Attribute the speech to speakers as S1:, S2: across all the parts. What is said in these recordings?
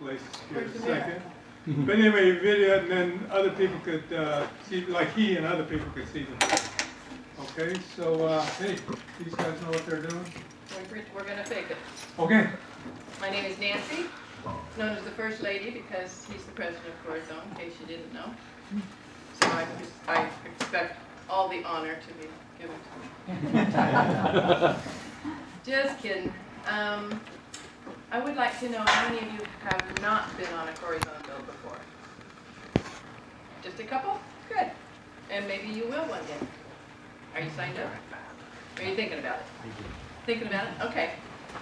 S1: place here in a second. But anyway, you video it and then other people could see, like he and other people could see them. Okay, so hey, these guys know what they're doing?
S2: We're going to fake it.
S1: Okay.
S2: My name is Nancy, known as the First Lady because he's the president of Corazon, in case you didn't know. So I expect all the honor to be given to me. Just kidding. I would like to know how many of you have not been on a Corazon build before? Just a couple? Good. And maybe you will one day. Are you signed up? Are you thinking about it? Thinking about it? Okay.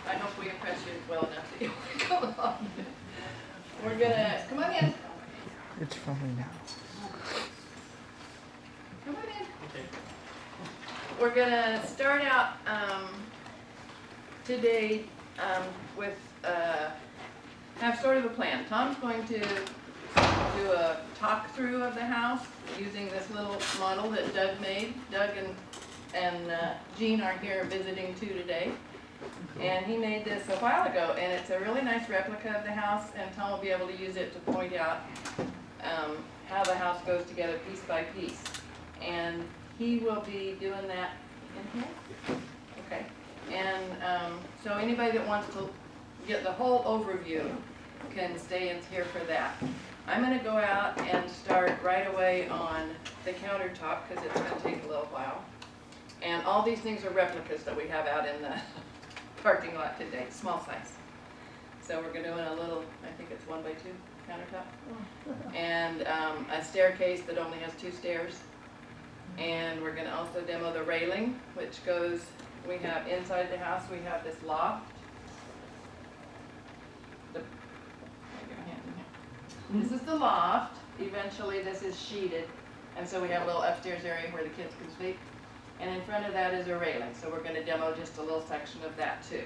S2: I hope we impress you well enough that you want to come along. We're gonna, come on in.
S3: It's filming now.
S2: Come on in. Okay. We're gonna start out today with have sort of a plan. Tom's going to do a talk through of the house using this little model that Doug made. Doug and Jean are here visiting too today. And he made this a while ago, and it's a really nice replica of the house, and Tom will be able to use it to point out how the house goes together piece by piece. And he will be doing that in here? Okay. And so anybody that wants to get the whole overview can stay in here for that. I'm going to go out and start right away on the countertop because it's going to take a little while. And all these things are replicas that we have out in the parking lot today, small size. So we're going to do a little, I think it's 1x2 countertop. And a staircase that only has 2 stairs. And we're going to also demo the railing, which goes, we have inside the house, we have this loft. This is the loft. Eventually this is sheeted. And so we have a little upstairs area where the kids can sleep. And in front of that is a railing. So we're going to demo just a little section of that too.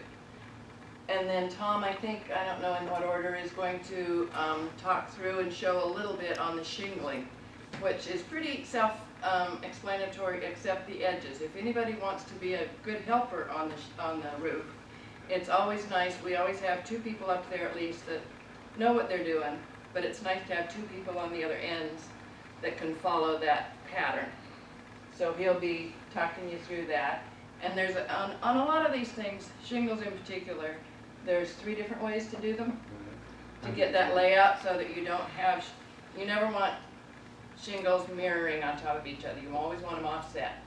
S2: And then Tom, I think, I don't know in what order, is going to talk through and show a little bit on the shingling, which is pretty self-explanatory except the edges. If anybody wants to be a good helper on the roof, it's always nice. We always have 2 people up there at least that know what they're doing, but it's nice to have 2 people on the other ends that can follow that pattern. So he'll be talking you through that. And there's, on a lot of these things, shingles in particular, there's 3 different ways to do them to get that layout so that you don't have, you never want shingles mirroring on top of each other. You always want them offset.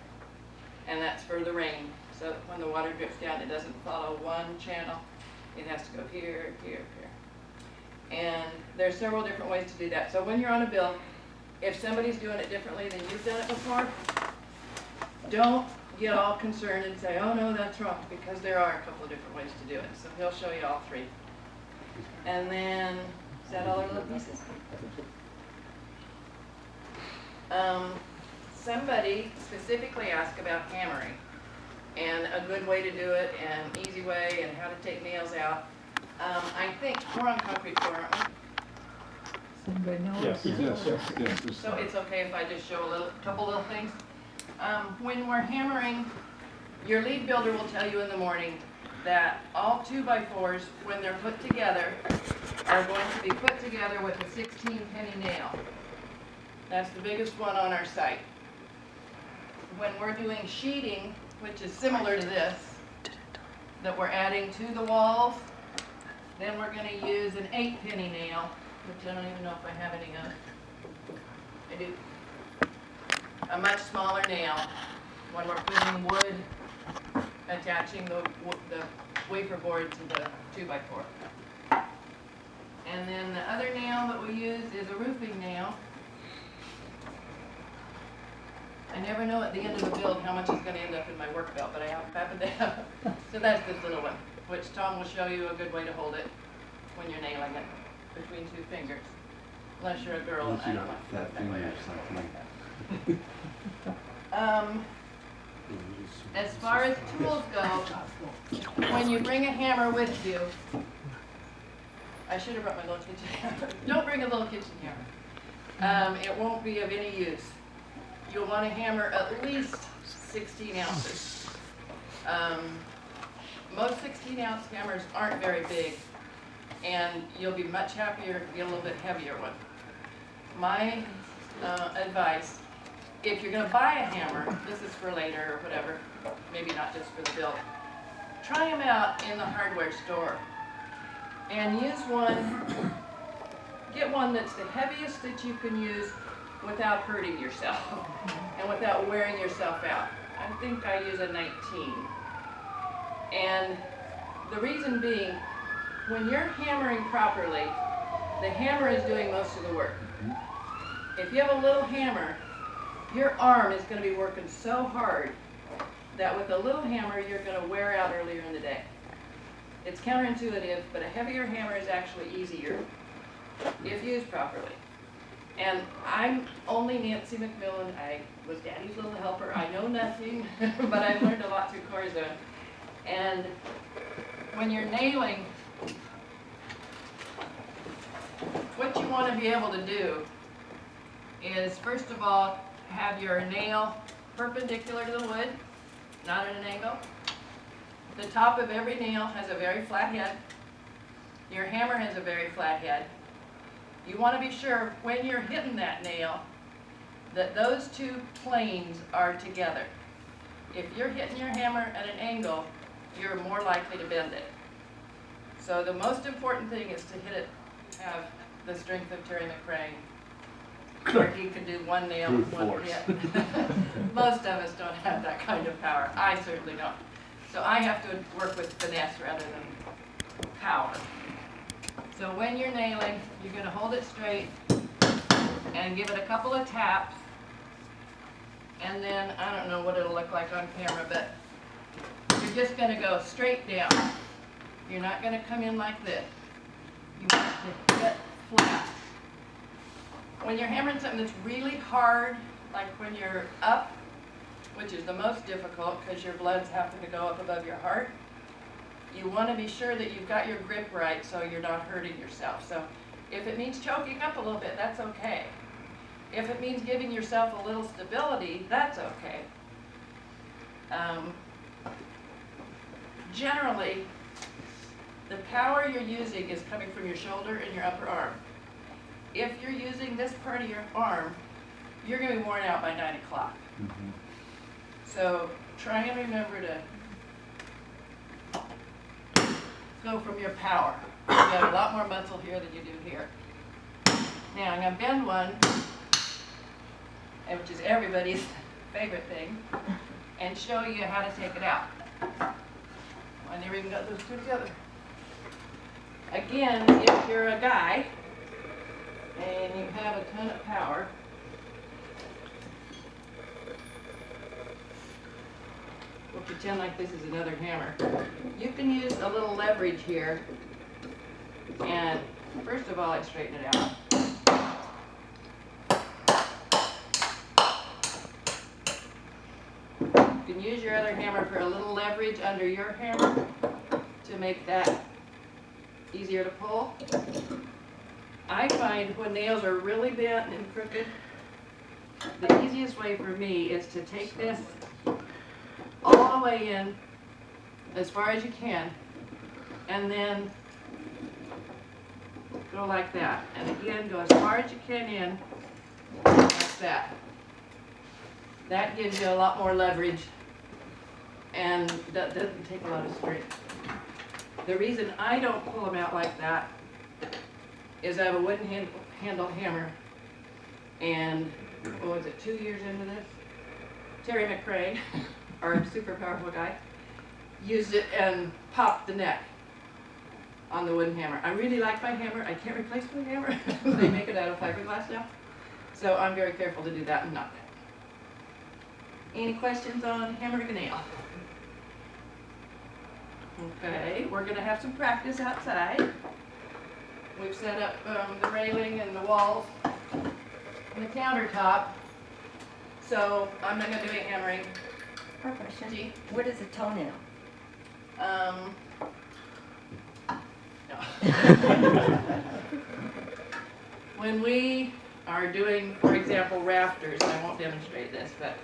S2: And that's for the rain. So that when the water drips down, it doesn't follow one channel. It has to go here, here, here. And there's several different ways to do that. So when you're on a build, if somebody's doing it differently than you've done it before, don't get all concerned and say, oh no, that's wrong, because there are a couple of different ways to do it. So he'll show you all 3. And then, is that all our little pieces? Somebody specifically asked about hammering and a good way to do it and easy way and how to take nails out. I think we're on concrete floor, aren't we?
S3: Somebody knows?
S4: Yes, yes.
S2: So it's okay if I just show a couple little things? When we're hammering, your lead builder will tell you in the morning that all 2x4s, when they're put together, are going to be put together with a 16-penny nail. That's the biggest one on our site. When we're doing sheeting, which is similar to this, that we're adding to the walls, then we're going to use an 8-penny nail, which I don't even know if I have any of. I do. A much smaller nail when we're putting wood, attaching the wafer board to the 2x4. And then the other nail that we use is a roofing nail. I never know at the end of the build how much is going to end up in my work belt, but I happen to have. So that's this little one, which Tom will show you a good way to hold it when you're nailing it between 2 fingers. Unless you're a girl and I don't want to that way. As far as tools go, when you bring a hammer with you, I should have brought my little kitchen hammer. Don't bring a little kitchen hammer. It won't be of any use. You'll want to hammer at least 16 ounces. Most 16-ounce hammers aren't very big. and you'll be much happier if you get a little bit heavier one. My advice, if you're going to buy a hammer, this is for later or whatever, maybe not just for the build, try them out in the hardware store and use one, get one that's the heaviest that you can use without hurting yourself and without wearing yourself out. I think I use a 19. And the reason being, when you're hammering properly, the hammer is doing most of the work. If you have a little hammer, your arm is going to be working so hard that with a little hammer, you're going to wear out earlier in the day. It's counterintuitive, but a heavier hammer is actually easier if used properly. And I'm only Nancy McMillan. I was Daddy's little helper. I know nothing, but I've learned a lot through Corazon. And when you're nailing, what you want to be able to do is, first of all, have your nail perpendicular to the wood, not at an angle. The top of every nail has a very flat head. Your hammer has a very flat head. You want to be sure when you're hitting that nail that those two planes are together. If you're hitting your hammer at an angle, you're more likely to bend it. So the most important thing is to hit it, have the strength of Terry McCrane, where he can do one nail with one hit. Most of us don't have that kind of power. I certainly don't. So I have to work with finesse rather than power. So when you're nailing, you're going to hold it straight and give it a couple of taps. And then, I don't know what it'll look like on camera, but you're just going to go straight down. You're not going to come in like this. You want to hit flat. When you're hammering something that's really hard, like when you're up, which is the most difficult because your blood's having to go up above your heart, you want to be sure that you've got your grip right so you're not hurting yourself. So if it means choking up a little bit, that's okay. If it means giving yourself a little stability, that's okay. Generally, the power you're using is coming from your shoulder and your upper arm. If you're using this part of your arm, you're going to be worn out by 9 o'clock. Mm-hmm. So try and remember to go from your power. You have a lot more muscle here than you do here. Now I'm going to bend one, which is everybody's favorite thing, and show you how to take it out. I never even got those two together. Again, if you're a guy and you have a ton of power, we'll pretend like this is another hammer. You can use a little leverage here, and first of all, I straighten it out. You can use your other hammer for a little leverage under your hammer to make that easier to pull. I find when nails are really bent and crooked, the easiest way for me is to take this all the way in as far as you can, and then go like that. And again, go as far as you can in, like that. That gives you a lot more leverage, and that doesn't take a lot of strength. The reason I don't pull them out like that is I have a wooden handle hammer, and what was it, 2 years into this? Terry McCrane, our super powerful guy, used it and popped the neck on the wooden hammer. I really like my hammer. I can't replace my hammer. They make it out of fiberglass now. So I'm very careful to do that and not that. Any questions on hammering a nail? Okay, we're going to have some practice outside. We've set up the railing and the walls and the countertop. So I'm not going to do any hammering.
S4: Her question.
S2: Gee?
S4: What is a toenail?
S2: No. When we are doing, for example, rafters, I won't demonstrate this, but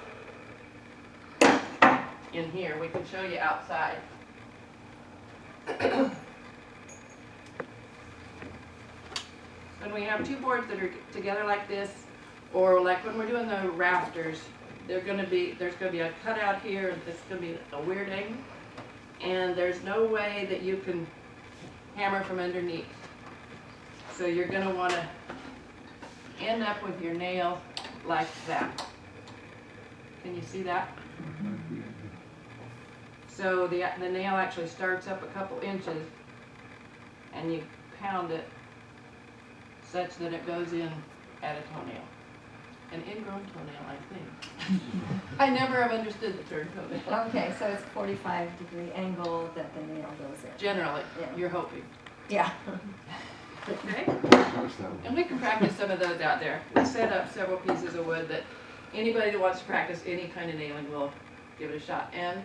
S2: in here, we can show you outside. we have two boards that are together like this, or like when we're doing the rafters, there's gonna be a cutout here, and it's gonna be a weird angle, and there's no way that you can hammer from underneath. So you're gonna wanna end up with your nail like that. Can you see that? So the nail actually starts up a couple inches, and you pound it such that it goes in at a toenail. An ingrown toenail, I think. I never have understood the term toenail.
S4: Okay, so it's 45-degree angle that the nail goes in.
S2: Generally,
S4: Yeah.
S2: you're hoping.
S4: Yeah.
S2: Okay? And we can practice some of those out there. We set up several pieces of wood that anybody that wants to practice any kind of nailing will give it a shot. And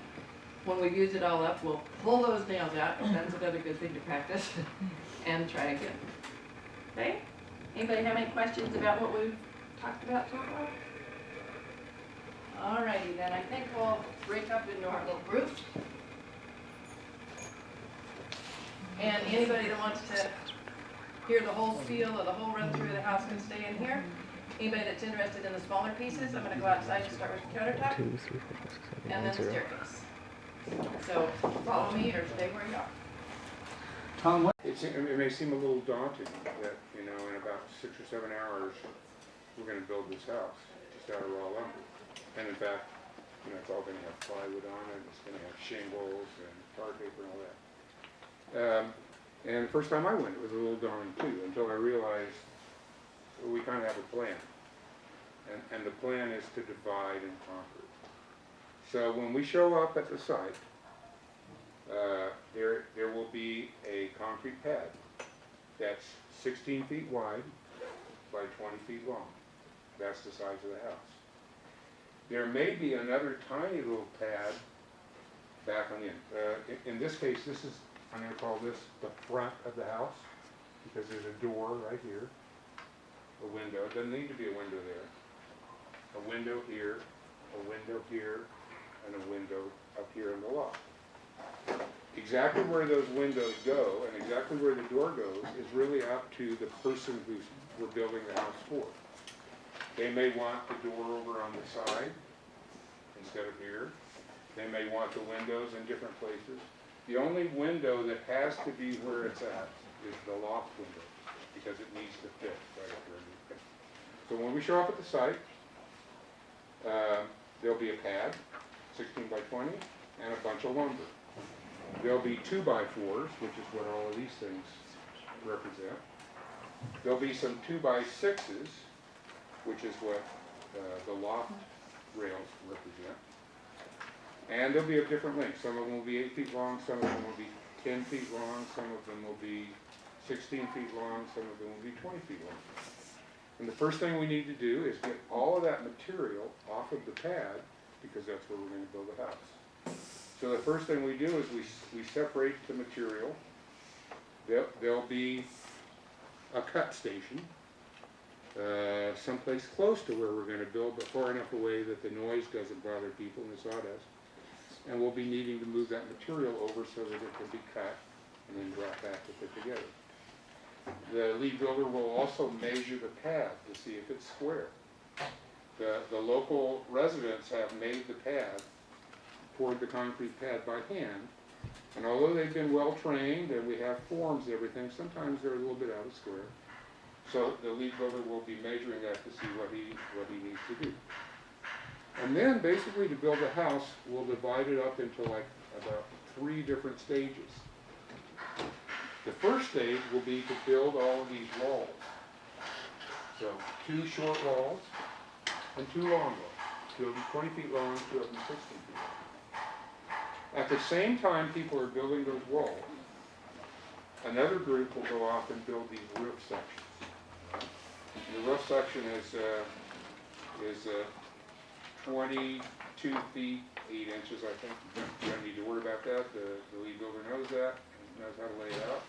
S2: when we've used it all up, we'll pull those nails out. That's another good thing to practice. And try again. Okay? Anybody have any questions about what we've talked about so far? Alrighty, then I think we'll break up into our little groups. And anybody that wants to hear the whole spiel or the whole run through of the house can stay in here. Anybody that's interested in the smaller pieces, I'm going to go outside and start with the countertop.
S3: 2, 3, 4, 5, 6, 7,
S2: And then
S3: 8,
S2: the
S3: 0.
S2: staircase. So follow me or stay where you are.
S5: Tom, what?
S6: It may seem a little daunting that, in about 6 or 7 hours, we're gonna build this house, just out of raw lumber. And in fact, it's all gonna have plywood on it, it's gonna have shingles and tar paper and all that. And the first time I went, it was a little daunting too, until I realized we kind of have a plan. And the plan is to divide and conquer. So when we show up at the site, there will be a concrete pad that's 16 feet wide by 20 feet long. That's the size of the house. There may be another tiny little pad back on the end. In this case, I'm going to call this the front of the house, because there's a door right here, a window. It doesn't need to be a window there. A window here, a window here, and a window up here in the loft. Exactly where those windows go and exactly where the door goes is really up to the person who we're building the house for. They may want the door over on the side instead of here. They may want the windows in different places. The only window that has to be where it's at is the loft window, because it needs to fit right up there. So when we show up at the site, there'll be a pad, 16 by 20, and a bunch of lumber. There'll be 2x4s, which is what all of these things represent. There'll be some 2x6s, which is what the loft rails represent. And they'll be of different lengths. Some of them will be 8 feet long, some of them will be 10 feet long, some of them will be 16 feet long, some of them will be 20 feet long. And the first thing we need to do is get all of that material off of the pad, because that's where we're going to build a house. So the first thing we do is we separate the material. There'll be a cut station someplace close to where we're going to build, but far enough away that the noise doesn't bother people in the sawdust. And we'll be needing to move that material over so that it can be cut and then brought back to fit together. The lead builder will also measure the pad to see if it's square. The local residents have made the pad, poured the concrete pad by hand, and although they've been well trained and we have forms and everything, sometimes they're a little bit out of square. So the lead builder will be measuring that to see what he needs to do. And then basically to build a house, we'll divide it up into like about 3 different stages. The first stage will be to build all of these walls. So 2 short walls and 2 long walls. 2 of them 20 feet long, 2 of them 16 feet long. At the same time people are building those walls, another group will go off and build these roof sections. The roof section is 22 feet, 8 inches, I think. You don't need to worry about that. The lead builder knows that, knows how to lay it out.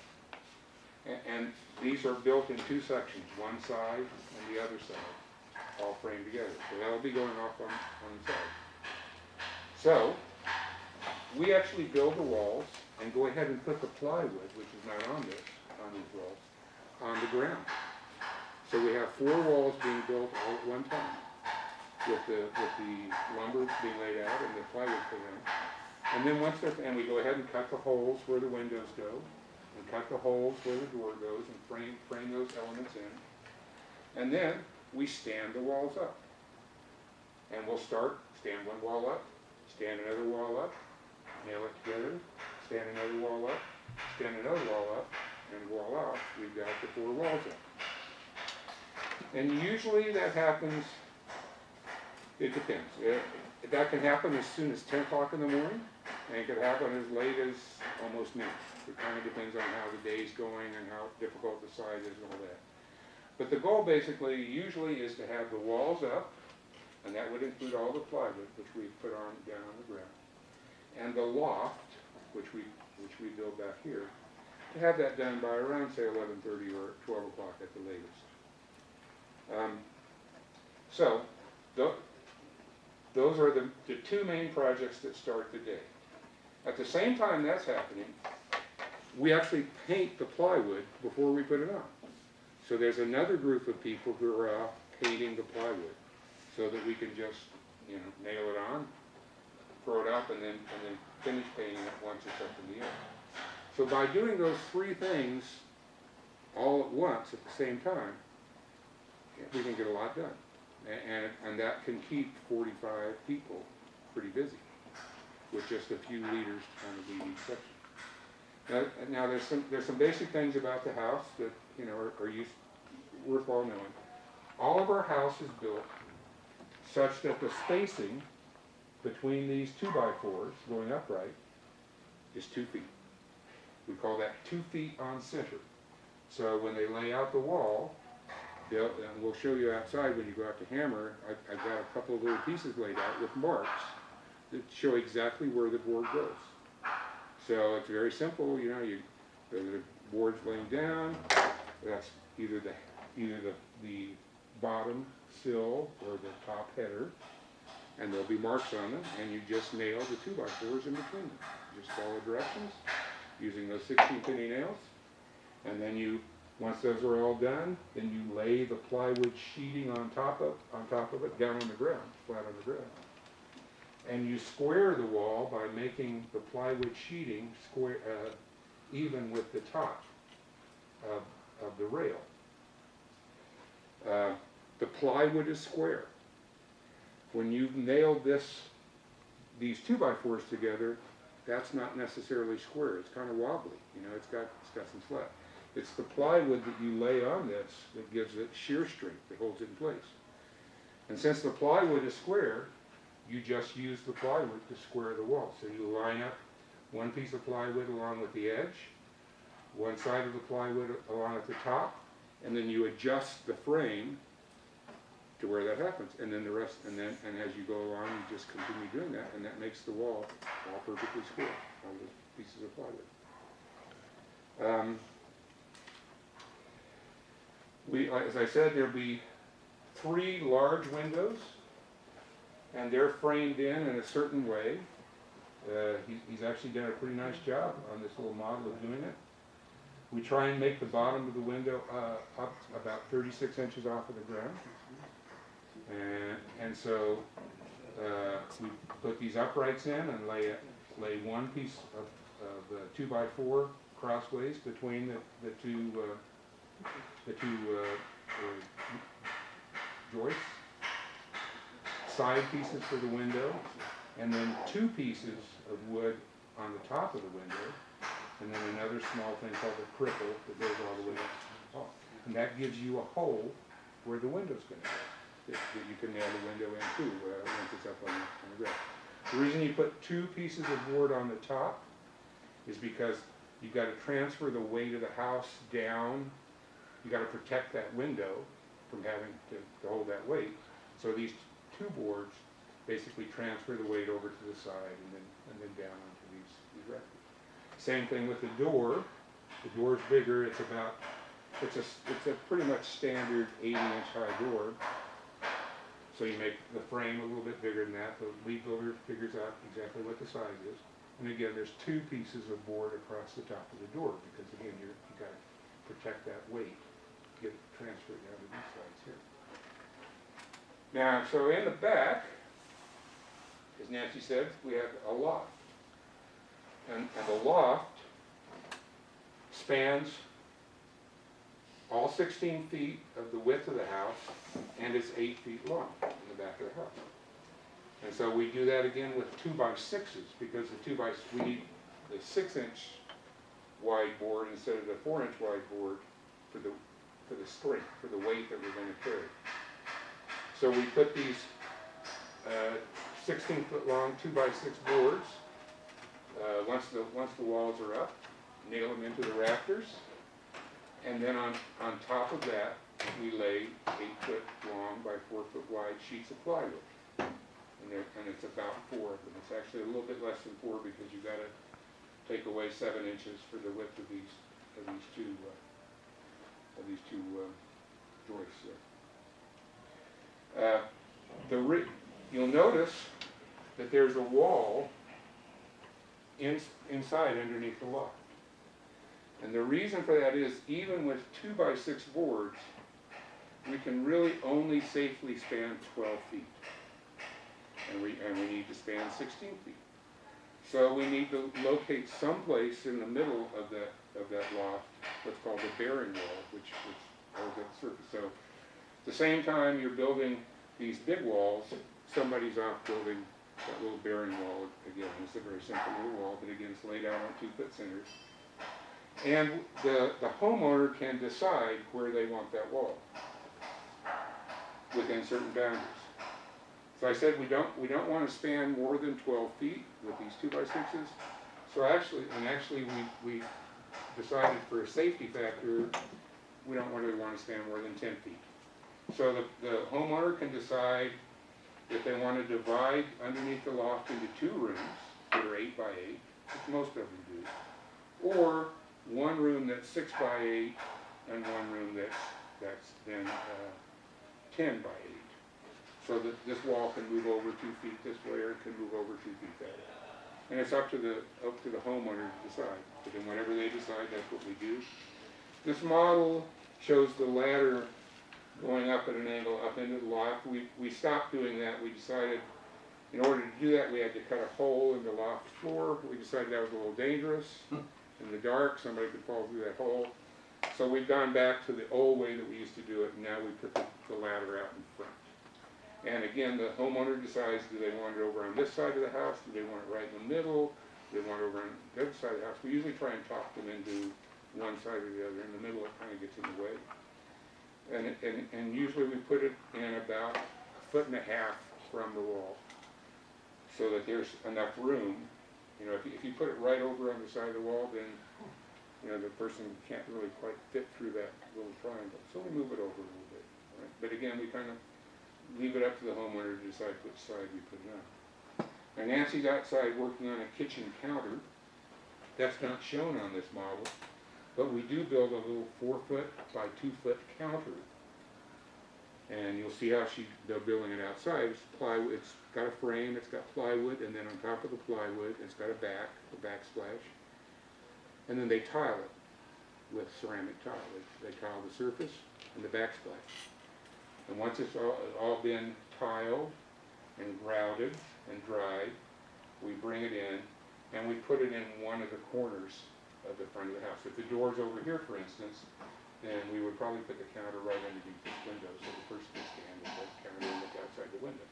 S6: And these are built in 2 sections, one side and the other side, all framed together. So that'll be going off on the side. So we actually build the walls and go ahead and put the plywood, which is not on these walls, on the ground. So we have 4 walls being built all at one time, with the lumber being laid out and the plywood put in. And then once they're, and we go ahead and cut the holes where the windows go, and cut the holes where the door goes, and frame those elements in. And then we stand the walls up. And we'll stand one wall up, stand another wall up, nail it together, stand another wall up, stand another wall up, and voila, we've got the 4 walls up. And usually that happens, it depends. That can happen as soon as 10 o'clock in the morning, and it could happen as late as almost noon. It kind of depends on how the day's going and how difficult the site is and all that. But the goal basically usually is to have the walls up, and that would include all the plywood, which we put on down on the ground, and the loft, which we build back here, to have that done by around, say, 11:30 or 12 o'clock at the latest. So, those are the 2 main projects that start the day. At the same time that's happening, we actually paint the plywood before we put it on. So there's another group of people who are out painting the plywood, so that we can just, nail it on, throw it up, and then finish painting it once it's up in the air. So by doing those 3 things all at once at the same time, we can get a lot done. And that can keep 45 people pretty busy, with just a few leaders to kind of lead each section. Now there's some basic things about the house that are worthwhile knowing. All of our house is built such that the spacing between these 2x4s going upright is 2 feet. We call that 2 feet on center. So when they lay out the wall, and we'll show you outside when you go out to hammer, I've got a couple of little pieces laid out with marks that show exactly where the board goes. So it's very simple, the board's laying down, that's either the bottom sill or the top header, and there'll be marks on them, and you just nail the 2x4s in between them. Just follow directions using those 16-penny nails, and then once those are all done, then you lay the plywood sheeting on top of it, down on the ground, flat on the ground. And you square the wall by making the plywood sheeting square, even with the top of the rail. The plywood is square. When you've nailed these 2x4s together, that's not necessarily square. It's kind of wobbly. It's got some slack. It's the plywood that you lay on this that gives it shear strength, that holds it in place. And since the plywood is square, you just use the plywood to square the wall. So you line up one piece of plywood along with the edge, one side of the plywood along at the top, and then you adjust the frame to where that happens. And then the rest, and as you go along, you just continue doing that, and that makes the wall all perfectly square, all the pieces of plywood. As I said, there'll be 3 large windows, and they're framed in a certain way. He's actually done a pretty nice job on this little model of doing it. We try and make the bottom of the window up about 36 inches off of the ground. And so we put these uprights in and lay one piece of 2x4 crossways between the two joists, side pieces for the window, and then 2 pieces of wood on the top of the window, and then another small thing called a cripple that goes all the way up. And that gives you a hole where the window's going to go, that you can nail the window in too once it's up on the ground. The reason you put 2 pieces of board on the top is because you've got to transfer the weight of the house down. You've got to protect that window from having to hold that weight. So these 2 boards basically transfer the weight over to the side and then down onto these rafters. Same thing with the door. The door's bigger. It's a pretty much standard 80-inch high door. So you make the frame a little bit bigger than that. The lead builder figures out exactly what the size is. And again, there's 2 pieces of board across the top of the door because again, you've got to protect that weight get it transferred down to these sides here. Now, so in the back, as Nancy said, we have a loft. And the loft spans all 16 feet of the width of the house, and it's 8 feet long in the back of the house. And so we do that again with 2x6s, because we need the 6-inch wide board instead of the 4-inch wide board for the strength, for the weight that we're going to carry. So we put these 16-foot long 2x6 boards. Once the walls are up, nail them into the rafters, and then on top of that we lay 8-foot long by 4-foot wide sheets of plywood, and it's about 4 of them. It's actually a little bit less than 4 because you got to take away 7 inches for the width of these two joists there. You'll notice that there's a wall inside underneath the loft. And the reason for that is, even with 2x6 boards, we can really only safely span 12 feet. And we need to span 16 feet. So we need to locate someplace in the middle of that loft, what's called the bearing wall, which holds that surface. So at the same time you're building these big walls, somebody's off building that little bearing wall. Again, it's a very simple little wall, but again, it's laid out on 2-foot centers. And the homeowner can decide where they want that wall within certain boundaries. So I said we don't want to span more than 12 feet with these 2x6s. So actually we decided for a safety factor, we don't really want to span more than 10 feet. So the homeowner can decide if they want to divide underneath the loft into 2 rooms that are 8 by 8, which most of them do, or one room that's 6 by 8 and one room that's then 10 by 8. So that this wall can move over 2 feet this way, or it can move over 2 feet that way. And it's up to the homeowner to decide. But then whenever they decide, that's what we do. This model shows the ladder going up at an angle up into the loft. We stopped doing that. We decided in order to do that we had to cut a hole in the loft floor. We decided that was a little dangerous. In the dark, somebody could fall through that hole. So we've gone back to the old way that we used to do it, and now we put the ladder out in front. And again, the homeowner decides, do they want it over on this side of the house? Do they want it right in the middle? Do they want it over on the other side of the house? We usually try and talk them into one side or the other. In the middle, it kind of gets in the way. And usually we put it in about 1.5 feet from the wall, so that there's enough room. You know, if you put it right over on the side of the wall, then the person can't really quite fit through that little triangle. So we move it over a little bit. Right? But again, we kind of leave it up to the homeowner to decide which side we put it on. Now Nancy's outside working on a kitchen counter. That's not shown on this model, but we do build a little 4-foot by 2-foot counter. And you'll see how they're building it outside. It's plywood. It's got a frame, it's got plywood, and then on top of the plywood, it's got a backsplash. And then they tile it with ceramic tile. They tile the surface and the backsplash. And once it's all been tiled and grouted and dried, we bring it in and we put it in one of the corners of the front of the house. If the door's over here, for instance, then we would probably put the counter right underneath this window so the person can stand at the counter and look outside the window.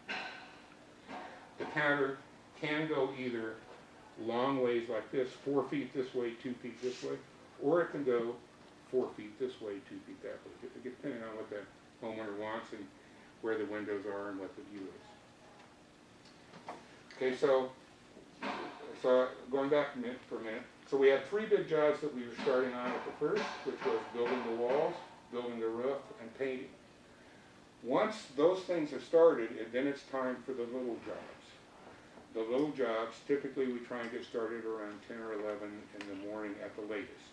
S6: The counter can go either long ways like this, 4 feet this way, 2 feet this way, or it can go 4 feet this way, 2 feet that way, depending on what the homeowner wants and where the windows are and what the view is. Okay, so going back for a minute. So we had 3 big jobs that we were starting on at the first, which was building the walls, building the roof, and painting. Once those things are started, then it's time for the little jobs. The little jobs, typically we try and get started around 10 or 11 in the morning at the latest,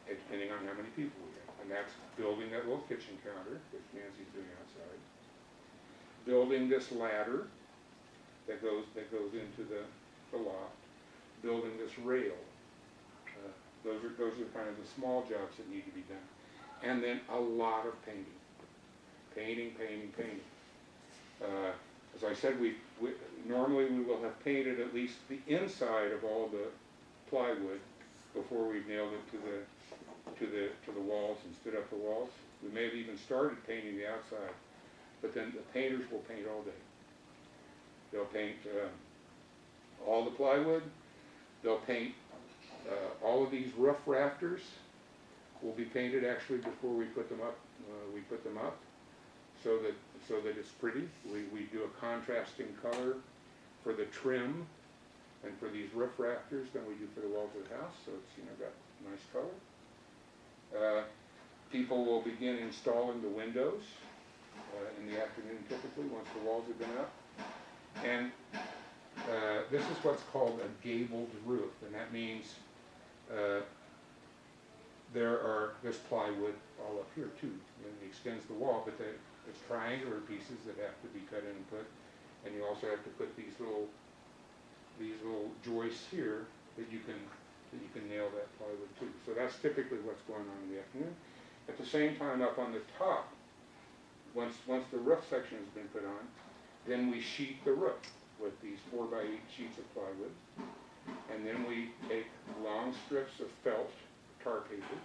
S6: depending on how many people we have. And that's building that little kitchen counter, which Nancy's doing outside. Building this ladder that goes into the loft. Building this rail. Those are kind of the small jobs that need to be done. and then a lot of painting. Painting, painting, painting. As I said, normally we will have painted at least the inside of all the plywood before we've nailed it to the walls and stood up the walls. We may have even started painting the outside, but then the painters will paint all day. They'll paint all the plywood. They'll paint all of these roof rafters. Will be painted actually before we put them up. So that it's pretty. We do a contrasting color for the trim and for these roof rafters than we do for the walls of the house. So it's got a nice color. People will begin installing the windows in the afternoon typically once the walls have been up. And this is what's called a gabled roof, and that means there's plywood all up here too, and it extends the wall, but it's triangular pieces that have to be cut in and put, and you also have to put these little joists here that you can nail that plywood to. So that's typically what's going on in the afternoon. At the same time, up on the top, once the roof section has been put on, then we sheet the roof with these 4x8 sheets of plywood, and then we take long strips of felt tar paper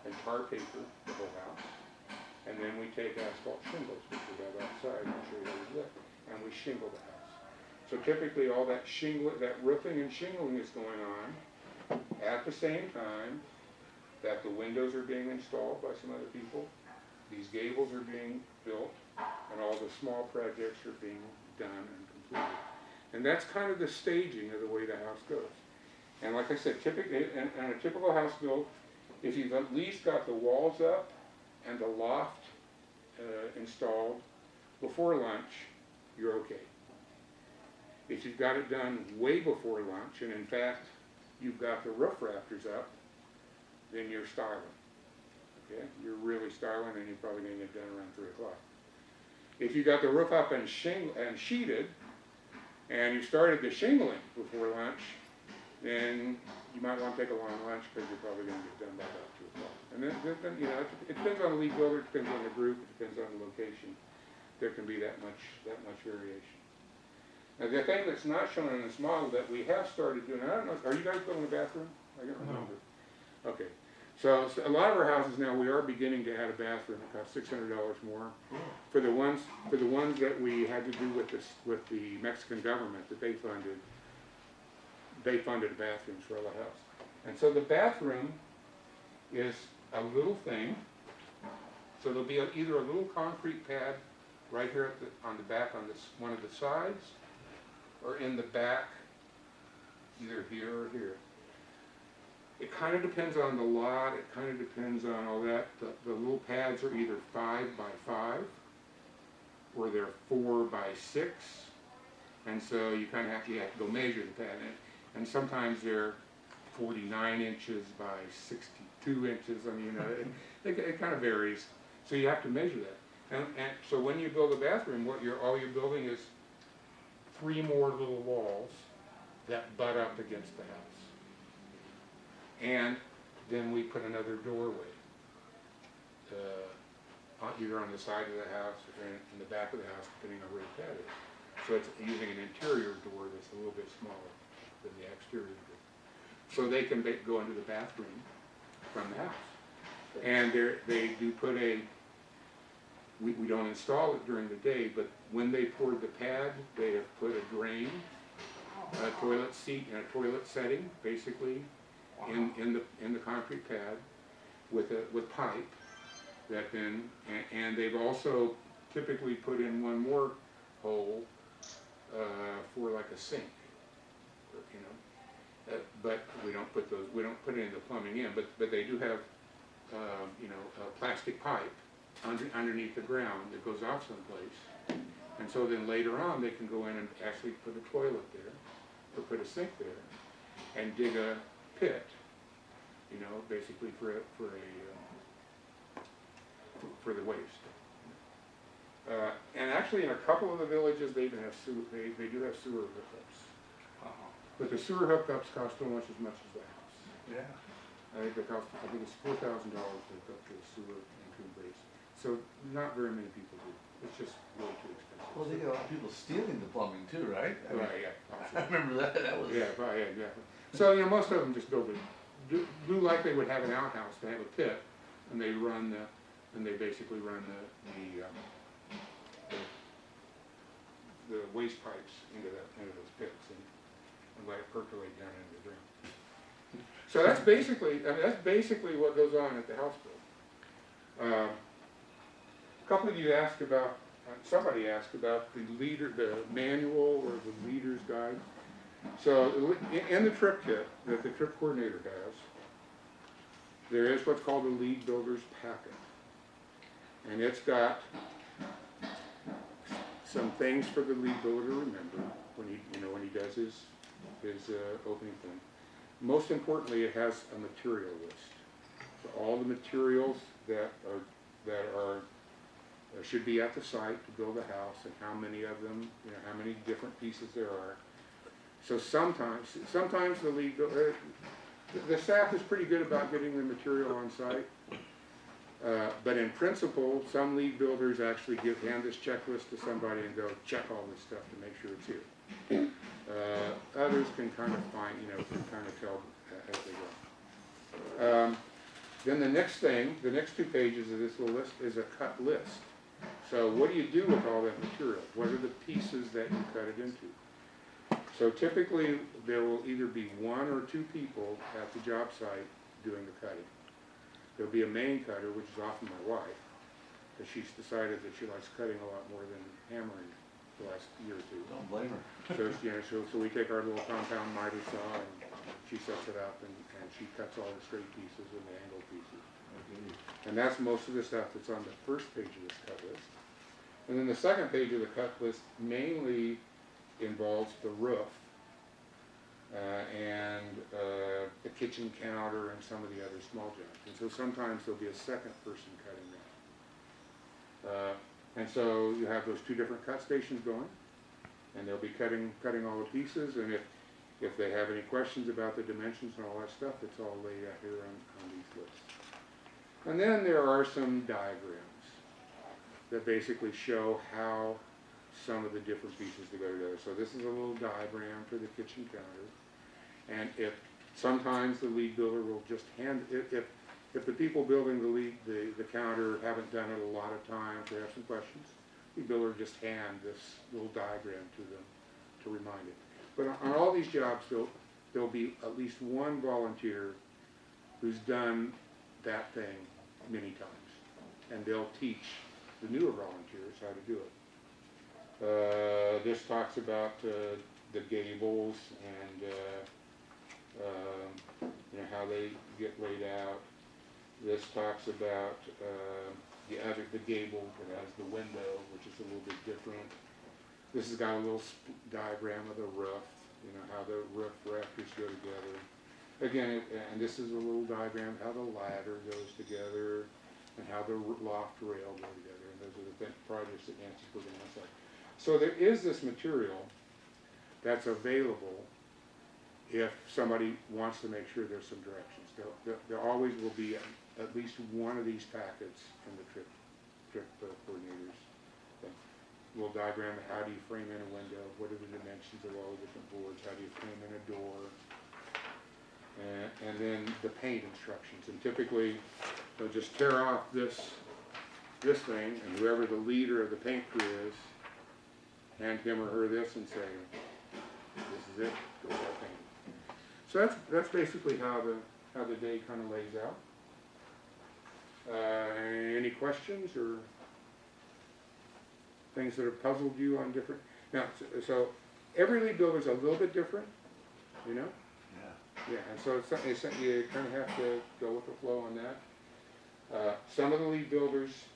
S6: and tar paper the whole house, and then we take asphalt shingles, which we have outside, I'll show you how we do it, and we shingle the house. So typically all that roofing and shingling is going on at the same time that the windows are being installed by some other people, these gables are being built, and all the small projects are being done and completed. And that's kind of the staging of the way the house goes. And like I said, typically, in a typical house built, if you've at least got the walls up and the loft installed before lunch, you're okay. If you've got it done way before lunch, and in fact, you've got the roof rafters up, then you're styling. Okay? You're really styling, and you're probably going to get done around 3 o'clock. If you got the roof up and sheeted, and you started the shingling before lunch, then you might want to take a long lunch because you're probably going to get done by about 2 o'clock. And then it depends on the lead builder, it depends on the group, it depends on the location. There can be that much variation. Now the thing that's not shown in this model that we have started doing, I don't know, are you guys building a bathroom? I don't remember. No. Okay. So a lot of our houses now, we are beginning to add a bathroom. It costs $600 more. For the ones that we had to do with the Mexican government that they funded bathrooms for all the house. And so the bathroom is a little thing. So there'll be either a little concrete pad right here on the back on one of the sides, or in the back, either here or here. It kind of depends on the lot, it kind of depends on all that. The little pads are either 5 by 5, or they're 4 by 6, and so you kind of have to go measure the pad. And sometimes they're 49 inches by 62 inches, I mean, it kind of varies. So you have to measure that. And so when you build a bathroom, all you're building is 3 more little walls that butt up against the house. And then we put another doorway, either on the side of the house or in the back of the house, depending on where the pad is. So it's using an interior door that's a little bit smaller than the exterior door. So they can go into the bathroom from the house. And they do put we don't install it during the day, but when they poured the pad, they have put a drain, a toilet seat, and a toilet setting, basically, in the concrete pad with pipe that then, and they've also typically put in one more hole for like a sink, but we don't put any of the plumbing in, but they do have a plastic pipe underneath the ground that goes off someplace, and so then later on they can go in and actually put a toilet there or put a sink there and dig a pit, basically for the waste. And actually, in a couple of the villages, they even have they do have sewer hookups. But the sewer hookups cost almost as much as the house.
S5: Yeah.
S6: I think it costs, I think it's $4,000 to hook up to a sewer and to a base. So not very many people do. It's just way too expensive.
S5: Well, they got a lot of people stealing the plumbing too, right? I mean,
S6: Right, yeah.
S5: I remember that, that was.
S6: Yeah, right, yeah, exactly. So, you know, most of them just build it, do like they would have an outhouse, they have a pit, and they run the, and they basically run the waste pipes into those pits and let it percolate down into the ground. So that's basically, I mean, that's basically what goes on at the house build. A couple of you asked about, somebody asked about the manual or the leader's guide. So in the trip kit that the trip coordinator has, there is what's called a lead builder's packet. And it's got some things for the lead builder to remember when he does his opening thing. Most importantly, it has a material list. So all the materials that should be at the site to build a house, and how many of them, how many different pieces there are. So sometimes the lead builder, the staff is pretty good about getting the material on site. But in principle, some lead builders actually hand this checklist to somebody and go, check all this stuff to make sure it's here. Others can kind of find, can kind of tell as they go. Then the next thing, the next 2 pages of this little list is a cut list. So what do you do with all that material? What are the pieces that you cut it into? So typically, there will either be 1 or 2 people at the job site doing the cutting. There'll be a main cutter, which is often my wife, because she's decided that she likes cutting a lot more than hammering the last year or 2.
S5: Don't blame her.
S6: So we take our little compound miter saw and she sets it up and she cuts all the straight pieces and the angled pieces. And that's most of the stuff that's on the first page of this cut list. And then the second page of the cut list mainly involves the roof and the kitchen counter and some of the other small jobs. And so sometimes there'll be a second person cutting that. And so you have those 2 different cut stations going, and they'll be cutting all the pieces. And if they have any questions about the dimensions and all that stuff, it's all laid out here on these lists. And then there are some diagrams that basically show how some of the different pieces to go together. So this is a little diagram for the kitchen counter. And sometimes the lead builder will just if the people building the counter haven't done it a lot of times, they have some questions, the builder just hand this little diagram to them to remind it. But on all these jobs, there'll be at least 1 volunteer who's done that thing many times, and they'll teach the newer volunteers how to do it. This talks about the gables and how they get laid out. This talks about the gable that has the window, which is a little bit different. This has got a little diagram of the roof, how the roof rafters go together. Again, and this is a little diagram of how the ladder goes together and how the loft rail go together. And those are the projects that Nancy's working on outside. So there is this material that's available if somebody wants to make sure there's some directions. There always will be at least 1 of these packets in the trip coordinators thing. A little diagram of how do you frame in a window, what are the dimensions of all the different boards, how do you frame in a door, and then the paint instructions. And typically, they'll just tear off this thing, and whoever the leader of the paint crew is, hand him or her this and say, this is it, go start painting. So that's basically how the day kind of lays out. Any questions or things that have puzzled you on different? Now, so every lead builder is a little bit different,
S5: Yeah.
S6: Yeah, and so it's you kind of have to go with the flow on that. Some of the lead builders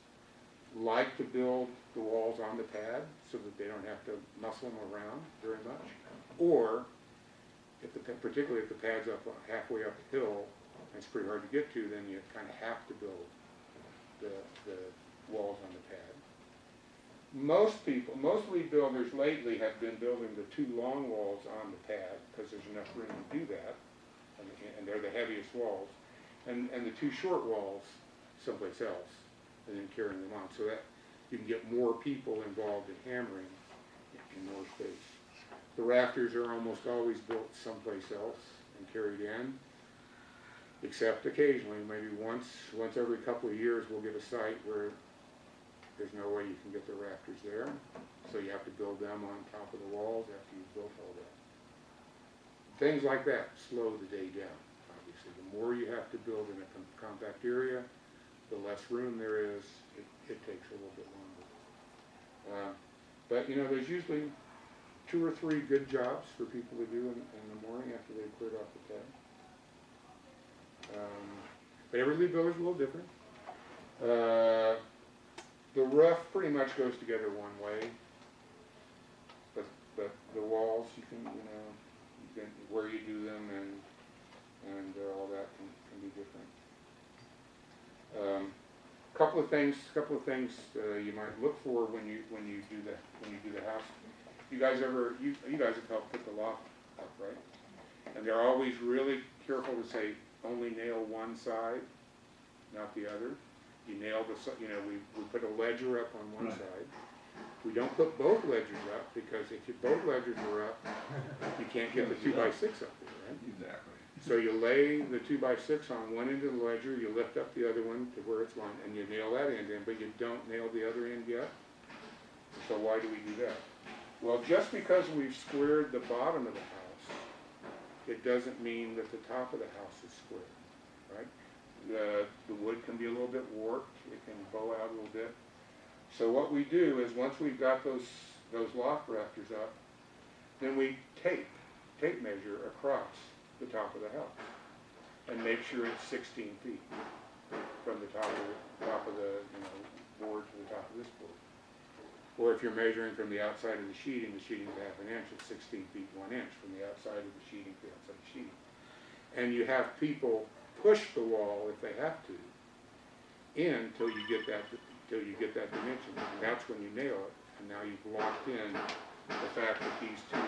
S6: like to build the walls on the pad so that they don't have to muscle them around very much. Or, particularly if the pad's up halfway up a hill, and it's pretty hard to get to, then you kind of have to build the walls on the pad. Most lead builders lately have been building the 2 long walls on the pad because there's enough room to do that, and they're the heaviest walls. and the two short walls someplace else, and then carrying them on, so that you can get more people involved in hammering in more space. The rafters are almost always built someplace else and carried in, except occasionally, maybe once every couple of years, we'll get a site where there's no way you can get the rafters there, so you have to build them on top of the walls after you've built all that. Things like that slow the day down, obviously. The more you have to build in a compact area, the less room there is, it takes a little bit longer. But you know, there's usually 2 or 3 good jobs for people to do in the morning after they've cleared off the tab. But every builder's a little different. The roof pretty much goes together one way, but the walls, you can where you do them and all that can be different. Couple of things you might look for when you do the house. You guys have helped put the loft up, right? And they're always really careful to say only nail one side, not the other. You nail we put a ledger up on one side. We don't put both ledgers up because if both ledgers are up, you can't get the 2x6 up there, right?
S5: Exactly.
S6: So you lay the 2x6 on one end of the ledger, you lift up the other one to where it's lined, and you nail that end in, but you don't nail the other end yet. So why do we do that? Well, just because we've squared the bottom of the house, it doesn't mean that the top of the house is squared, right? The wood can be a little bit warped, it can bow out a little bit. So what we do is once we've got those loft rafters up, then we tape measure across the top of the house and make sure it's 16 feet from the top of the board to the top of this board. Or if you're measuring from the outside of the sheeting is 1/2 inch, it's 16 feet 1 inch from the outside of the sheeting to the outside of the sheeting. And you have people push the wall if they have to in till you get that dimension, and that's when you nail it. And now you've locked in the fact that these two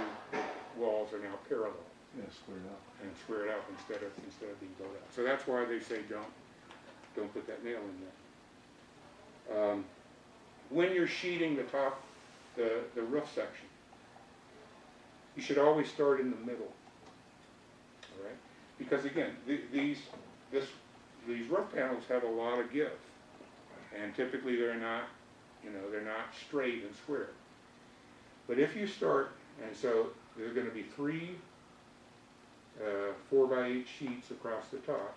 S6: walls are now parallel.
S5: Yeah, squared up.
S6: And squared up instead of being bowed out. So that's why they say don't put that nail in there. When you're sheeting the top, the roof section, you should always start in the middle. All right? Because again, these roof panels have a lot of give, and typically they're not straight and square. But if you start, and so there's going to be 3 4x8 sheets across the top.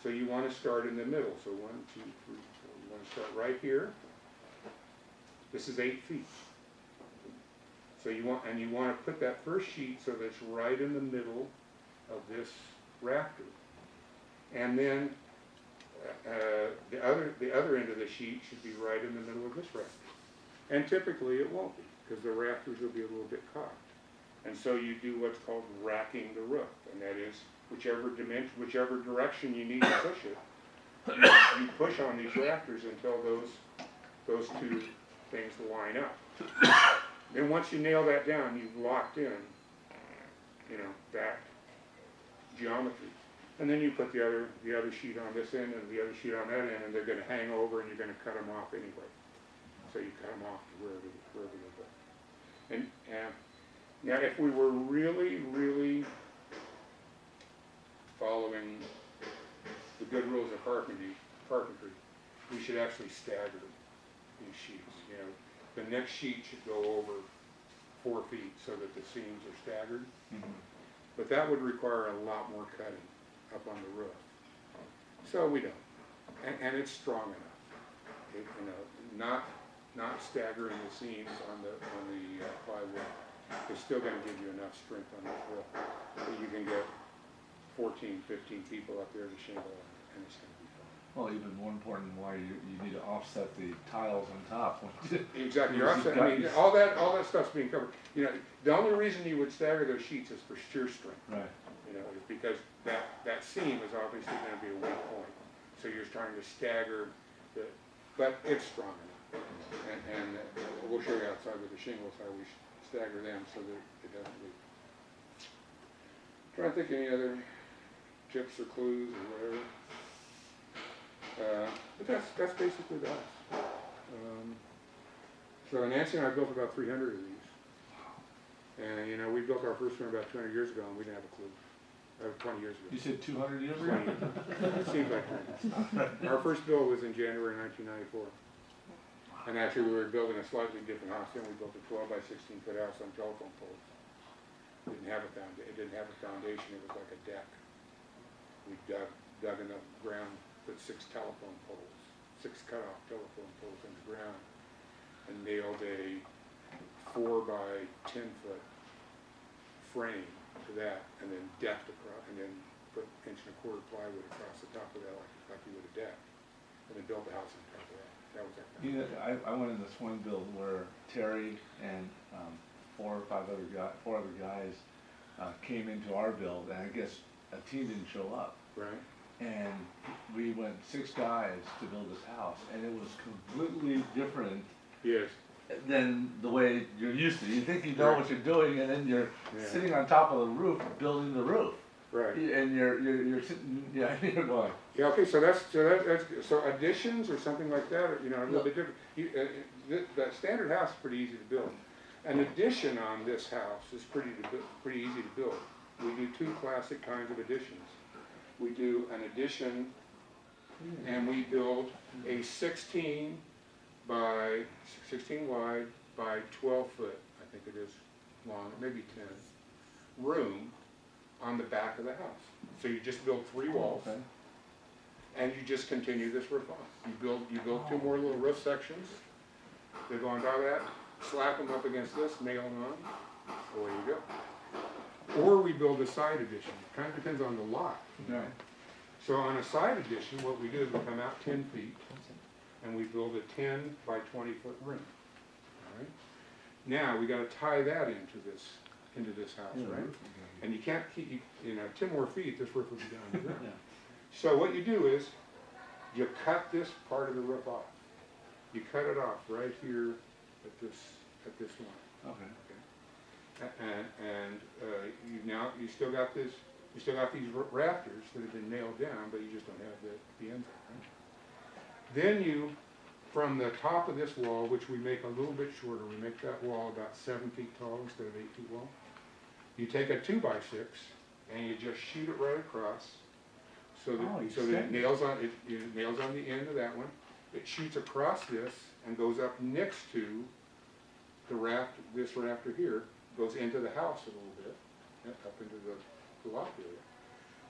S6: So you want to start in the middle. So 1, 2, 3, 4. You want to start right here. This is 8 feet. So you want to put that first sheet so that's right in the middle of this rafter. And then the other end of the sheet should be right in the middle of this rafter. And typically it won't be because the rafters will be a little bit cocked. And so you do what's called racking the roof, and that is whichever direction you need to push it, you push on these rafters until those two things line up. Then once you nail that down, you've locked in, that geometry. And then you put the other sheet on this end and the other sheet on that end, and they're going to hang over, and you're going to cut them off anyway. So you cut them off to wherever they go. And now, if we were really, really following the good rules of carpentry, we should actually stagger these sheets. The next sheet should go over 4 feet so that the seams are staggered. Mm-hmm. But that would require a lot more cutting up on the roof. So we don't, and it's strong enough. Not staggering the seams on the plywood. It's still going to give you enough strength on that roof that you can get 14, 15 people up there to shingle and it's going to be fine.
S5: Well, even more important, why you need to offset the tiles on top.
S6: Exactly, you're offset. I mean, all that stuff's being covered. The only reason you would stagger those sheets is for shear strength.
S5: Right.
S6: Is because that seam is obviously going to be a weak point. So you're trying to stagger but it's strong enough. And we'll show you outside with the shingles how we stagger them so that it doesn't leak. Trying to think any other tips or clues or whatever. But that's basically the house. So Nancy and I built about 300 of these. And, you know, we built our first one about 200 years ago and we didn't have a clue. 20 years ago.
S5: You said 200 years
S6: 20
S5: ago?
S6: years ago. It seems like that. Our first build was in January 1994. And actually we were building a slightly different house then. We built a 12 by 16 foot house on telephone poles. It didn't have a foundation, it was like a deck. We dug in the ground, put 6 telephone poles, 6 cut-off telephone poles in the ground, and nailed a 4 by 10 foot frame to that, and then decked across, and then put 1.25 inch plywood across the top of that like you would a deck, and then built the house on top of that. That was our
S5: You know, I went in this one build where Terry and 4 other guys came into our build, and I guess a team didn't show up.
S6: right.
S5: And we went 6 guys to build this house, and it was completely different
S6: Yes.
S5: than the way you're used to. You think you know what you're doing, and then you're
S6: Yeah.
S5: sitting on top of the roof building the roof.
S6: Right.
S5: And you're sitting, yeah, you're going.
S6: Yeah. Okay. So that's additions or something like that, or, you know, a little bit different. That standard house is pretty easy to build. An addition on this house is pretty easy to build. We do 2 classic kinds of additions. We do an addition, and we build a 16 wide by 12 foot, I think it is long, maybe 10, room on the back of the house. So you just build 3 walls,
S5: Okay.
S6: and you just continue this roof on. You build 2 more little roof sections. They go on top of that, slap them up against this, nail them on, away you go. Or we build a side addition. It kind of depends on the lot.
S5: Yeah.
S6: So on a side addition, what we do is we come out 10 feet, and we build a 10 by 20 foot room. All right? Now we got to tie that into this house, right? And you can't keep, 10 more feet, this roof will be down to the ground.
S5: Yeah.
S6: So what you do is you cut this part of the roof off. You cut it off right here at this line.
S5: Okay.
S6: And you still got these rafters that have been nailed down, but you just don't have the ends. Right? Then you, from the top of this wall, which we make a little bit shorter, we make that wall about 7 feet tall instead of 8 feet long. You take a 2 by 6 and you just shoot it right across, so that it nails on the end of that one. It shoots across this and goes up next to this rafter here. Goes into the house a little bit, up into the loft area,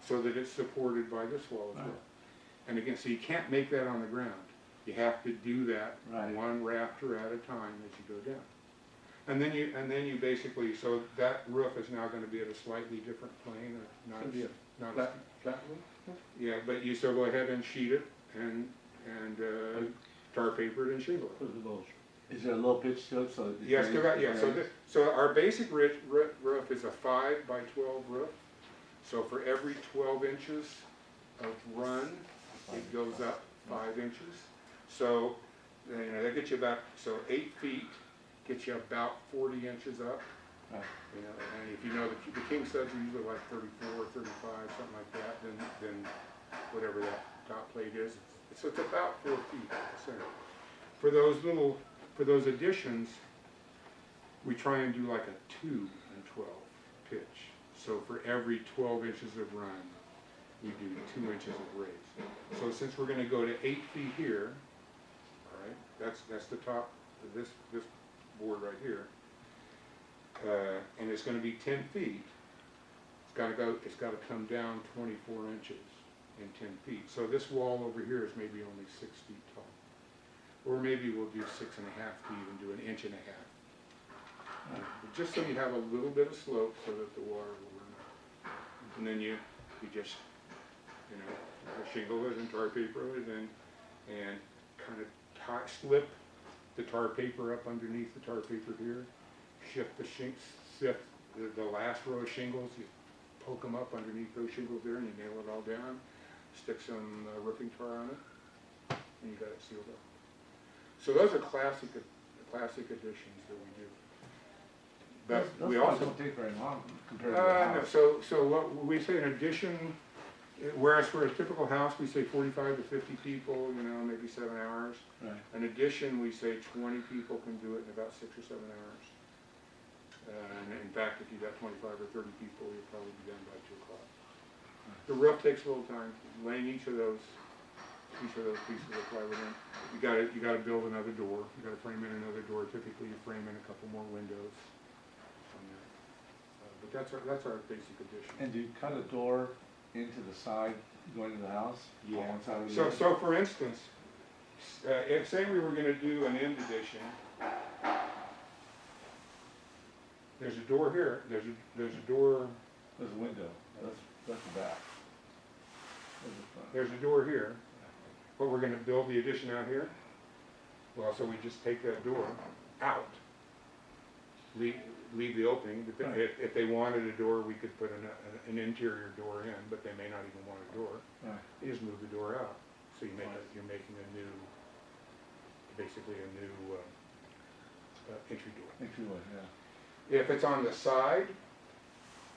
S6: so that it's supported by this wall as well. And again, so you can't make that on the ground. You have to do that one rafter at a time as you go down. And then you basically, so that roof is now going to be at a slightly different plane, not a
S5: Flat roof?
S6: yeah, but you still go ahead and sheet it and tar paper it and shingle it.
S5: Is there a low pitch to it? So
S6: Yes, so our basic roof is a 5 by 12 roof. So for every 12 inches of run, it goes up 5 inches. So that gets you about 8 feet gets you about 40 inches up.
S5: Right.
S6: And if you know the king studs are usually like 34, 35, something like that. Then whatever that top plate is, so it's about 4 feet at the center. For those additions, we try and do like a 2 and 12 pitch. So for every 12 inches of run, we do 2 inches of raise. So since we're going to go to 8 feet here, all right, that's the top of this board right here, and it's going to be 10 feet. It's got to come down 24 inches in 10 feet. So this wall over here is maybe only 6 feet tall. Or maybe we'll do 6.5 feet and do 1.5 inches. Just so you have a little bit of slope so that the water will run out. And then you just, shingle it and tar paper it and kind of slip the tar paper up underneath the tar paper here. Shift the last row of shingles, you poke them up underneath those shingles there and you nail it all down. Stick some roofing tar on it and you got it sealed up. So those are classic additions that we do. But
S5: those
S6: we also
S5: don't take very long compared to the house.
S6: So what we say an addition Whereas for a typical house, we say 45 to 50 people, you know, maybe 7 hours.
S5: Right.
S6: An addition, we say 20 people can do it in about 6 or 7 hours. And in fact, if you got 25 or 30 people, you'll probably be done by 2 o'clock. The roof takes a little time, laying each of those pieces of plywood in. You gotta build another door. You gotta frame in another door. Typically, you frame in a couple more windows. But that's our basic addition.
S5: And do you cut a door into the side going to the house?
S6: Yeah.
S5: On one side or the
S6: So,
S5: other?
S6: so for instance, if say we were gonna do an end addition, there's a door here, there's a door,
S5: There's a window, that's the back. There's the front.
S6: there's a door here. But we're gonna build the addition out here. Well, so we just take that door out. Leave the opening.
S5: Right.
S6: If they wanted a door, we could put an interior door in, but they may not even want a door.
S5: Right.
S6: You just move the door out. So you're making basically a new entry door.
S5: Entryway, yeah.
S6: If it's on the side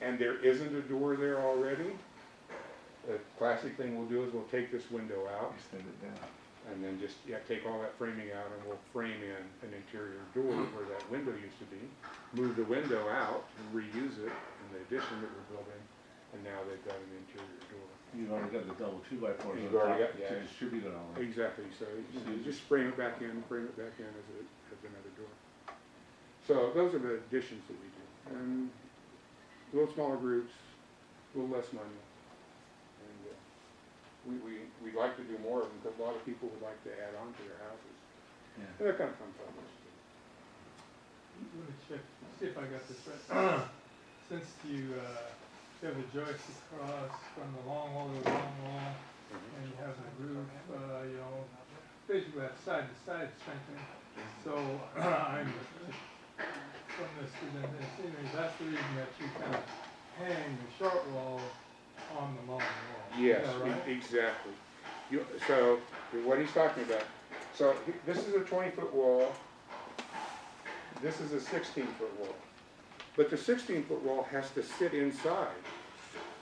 S6: and there isn't a door there already, the classic thing we'll do is we'll take this window out
S5: Extend it down.
S6: and then just take all that framing out and we'll frame in an interior door where that window used to be, move the window out and reuse it in the addition that we're building, and now they've got an interior door.
S5: You've already got the double 2x4s
S6: You've
S5: on
S6: already
S5: top
S6: got- yeah.
S5: to distribute it all.
S6: Exactly, so you just frame it back in as another door. So those are the additions that we do. And a little smaller groups, a little less money. And we'd like to do more of them because a lot of people would like to add on to their houses.
S5: Yeah.
S6: And they're kind of fun projects.
S1: Let me check, see if I got this right. Since you have the joists across from the long wall to the long wall, and you have the roof, you know, basically that side to side strengthening. So I'm, from this, that's the reason that you kind of hang the short wall on the long wall.
S6: Yes,
S1: Is that right?
S6: exactly. So what he's talking about, so this is a 20-foot wall, this is a 16-foot wall. But the 16-foot wall has to sit inside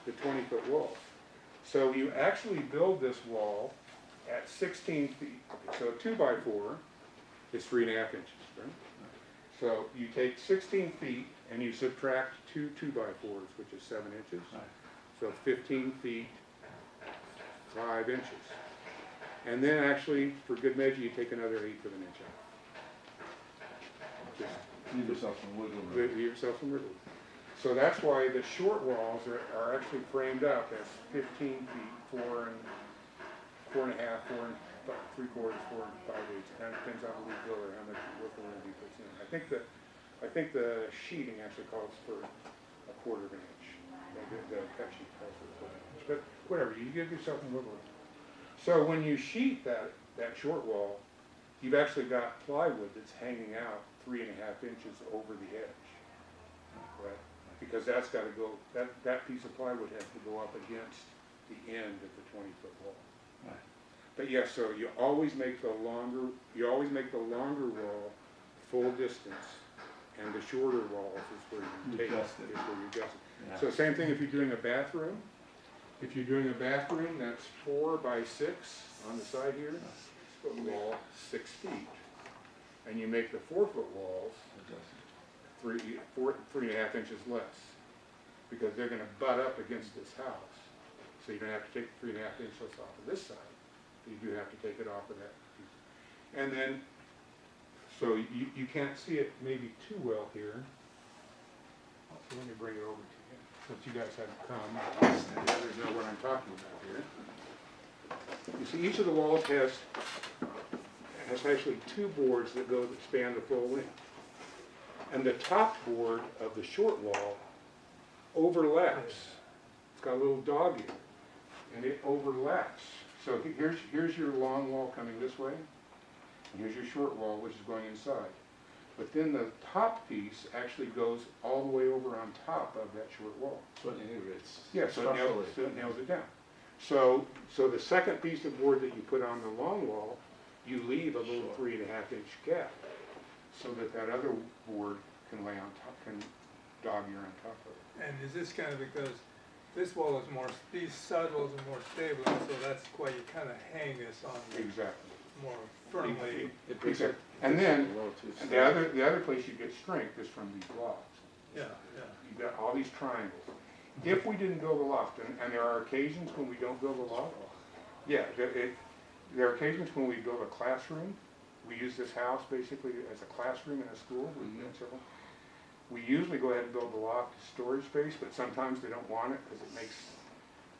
S6: the 20-foot wall. So you actually build this wall at 16 feet. So a 2x4 is 3.5 inches, right? So you take 16 feet and you subtract 2 2x4s, which is 7 inches.
S5: Right.
S6: So 15 feet, 5 inches. And then actually, for good measure, you take another 1/8 of an inch out. Just
S5: Leave yourself some wiggle room.
S6: leave yourself some wiggle room. So that's why the short walls are actually framed up as 15 feet, 4 and 4.5, 4 and 3/4, 4 and 5/8. It kind of depends on who we build or how much wiggle room he puts in. I think the sheeting actually calls for 1/4 of an inch. The cut sheet calls for 1/4 inch. But whatever, you give yourself some wiggle room. So when you sheet that short wall, you've actually got plywood that's hanging out 3.5 inches over the edge. Right? Because that's got to go, that piece of plywood has to go up against the end of the 20-foot wall.
S5: Right.
S6: But yes, so you always make the longer wall full distance, and the shorter walls is where you take
S5: Adjust it.
S6: is where you adjust it.
S5: Yeah.
S6: So same thing if you're doing a bathroom. If you're doing a bathroom, that's 4 by 6 on the side here, wall 6 feet, and you make the 4-foot walls
S5: Adjust it.
S6: 3.5 inches less, because they're going to butt up against this house. So you're going to have to take 3.5 inches off of this side, but you do have to take it off of that piece. And then, so you can't see it maybe too well here. So let me bring it over to you, since you guys haven't come. The others know what I'm talking about here. You see, each of the walls has actually 2 boards that span the full length. And the top board of the short wall overlaps. It's got a little dog ear, and it overlaps. So here's your long wall coming this way, and here's your short wall, which is going inside. But then the top piece actually goes all the way over on top of that short wall.
S5: So it integrates.
S6: Yeah, so it nails it down. So the second piece of board that you put on the long wall, you leave a little 3.5 inch gap, so that other board can lay on top, can dog ear on top of it.
S1: And is this kind of because this wall is more, these side walls are more stable, and so that's why you kinda hang this on
S6: Exactly.
S1: more firmly.
S6: Exactly. And then, the other place you get strength is from these lofts.
S1: Yeah, yeah.
S6: You've got all these triangles. If we didn't build a loft, and there are occasions when we don't build a loft, yeah, there are occasions when we build a classroom. We use this house basically as a classroom in a school. We've got several. We usually go ahead and build the loft as storage space, but sometimes they don't want it because it makes,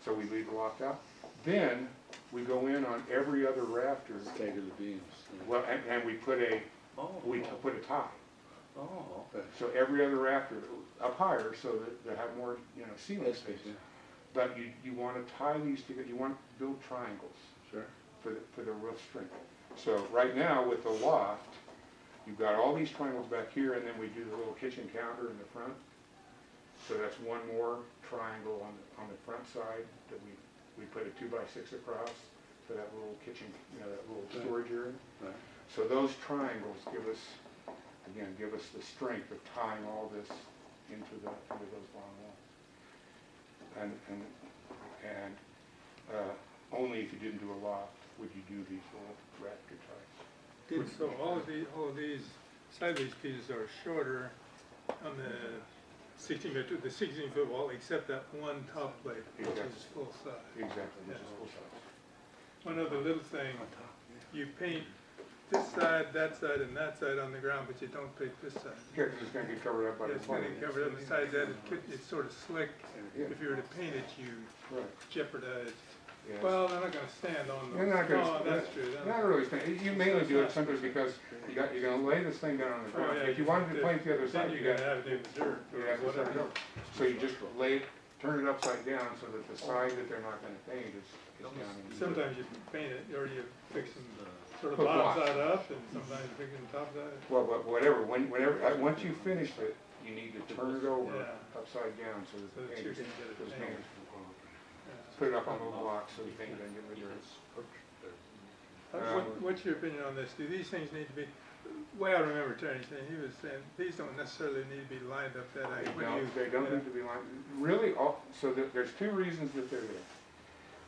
S6: so we leave the loft out. Then we go in on every other rafter.
S5: Stagger the beams.
S6: Well, and we put a tie.
S5: Oh, okay.
S6: So every other rafter up higher, so that they have more, ceiling
S5: That's
S6: space.
S5: good,
S6: But you want to tie these together. You want to build triangles
S5: Sure.
S6: for the roof strength. So right now with the loft, you've got all these triangles back here, and then we do the little kitchen counter in the front. So that's one more triangle on the front side that we put a 2x6 across for that little kitchen, that little storage area.
S5: Right.
S6: So those triangles give us the strength of tying all this into those long walls. And only if you didn't do a loft would you do these little rafter ties.
S1: So all of these side of these pieces are shorter on the 16-foot wall, except that one top plate, which is full size.
S6: Exactly, which is
S1: Yeah.
S6: full size.
S1: One other little thing, you paint this side, that side, and that side on the ground, but you don't paint this side.
S6: Here, it's going to be covered up by
S1: Yeah,
S6: the
S1: it's gonna
S6: flame.
S1: be covered up besides that, it's sort of slick.
S6: Yeah.
S1: If you were to paint it, you
S6: Right.
S1: jeopardize.
S6: Yes.
S1: Well, they're not gonna stand on
S6: You're
S1: those.
S6: not gonna.
S1: No, that's true.
S6: Not really. You mainly do it sometimes because you're gonna lay this thing down on the ground. If you wanted to paint the other side,
S1: Then
S6: you
S1: you're
S6: got.
S1: gonna have it in the dirt
S6: You
S1: or
S6: have to set it
S1: whatever.
S6: up. So you just lay it, turn it upside down so that the side that they're not gonna paint is down in the dirt.
S1: Sometimes you paint it, or you fix them sort of
S6: Put
S1: bottom
S6: blocks.
S1: side up, and sometimes you fix them top side.
S6: Well, but whatever, once you finished it, you need to turn it over
S1: Yeah.
S6: upside down so that
S1: So
S6: the
S1: that
S6: paint
S1: you
S6: is,
S1: can get it
S6: those
S1: painted.
S6: paint is painted.
S1: Yeah.
S6: Put it up on little blocks so the paint doesn't get in the dirt.
S1: What's your opinion on this? Do these things need to be, the way I remember Terry saying, he was saying, these don't necessarily need to be lined up that way.
S6: They don't need to be lined, really, so there's two reasons that they're there.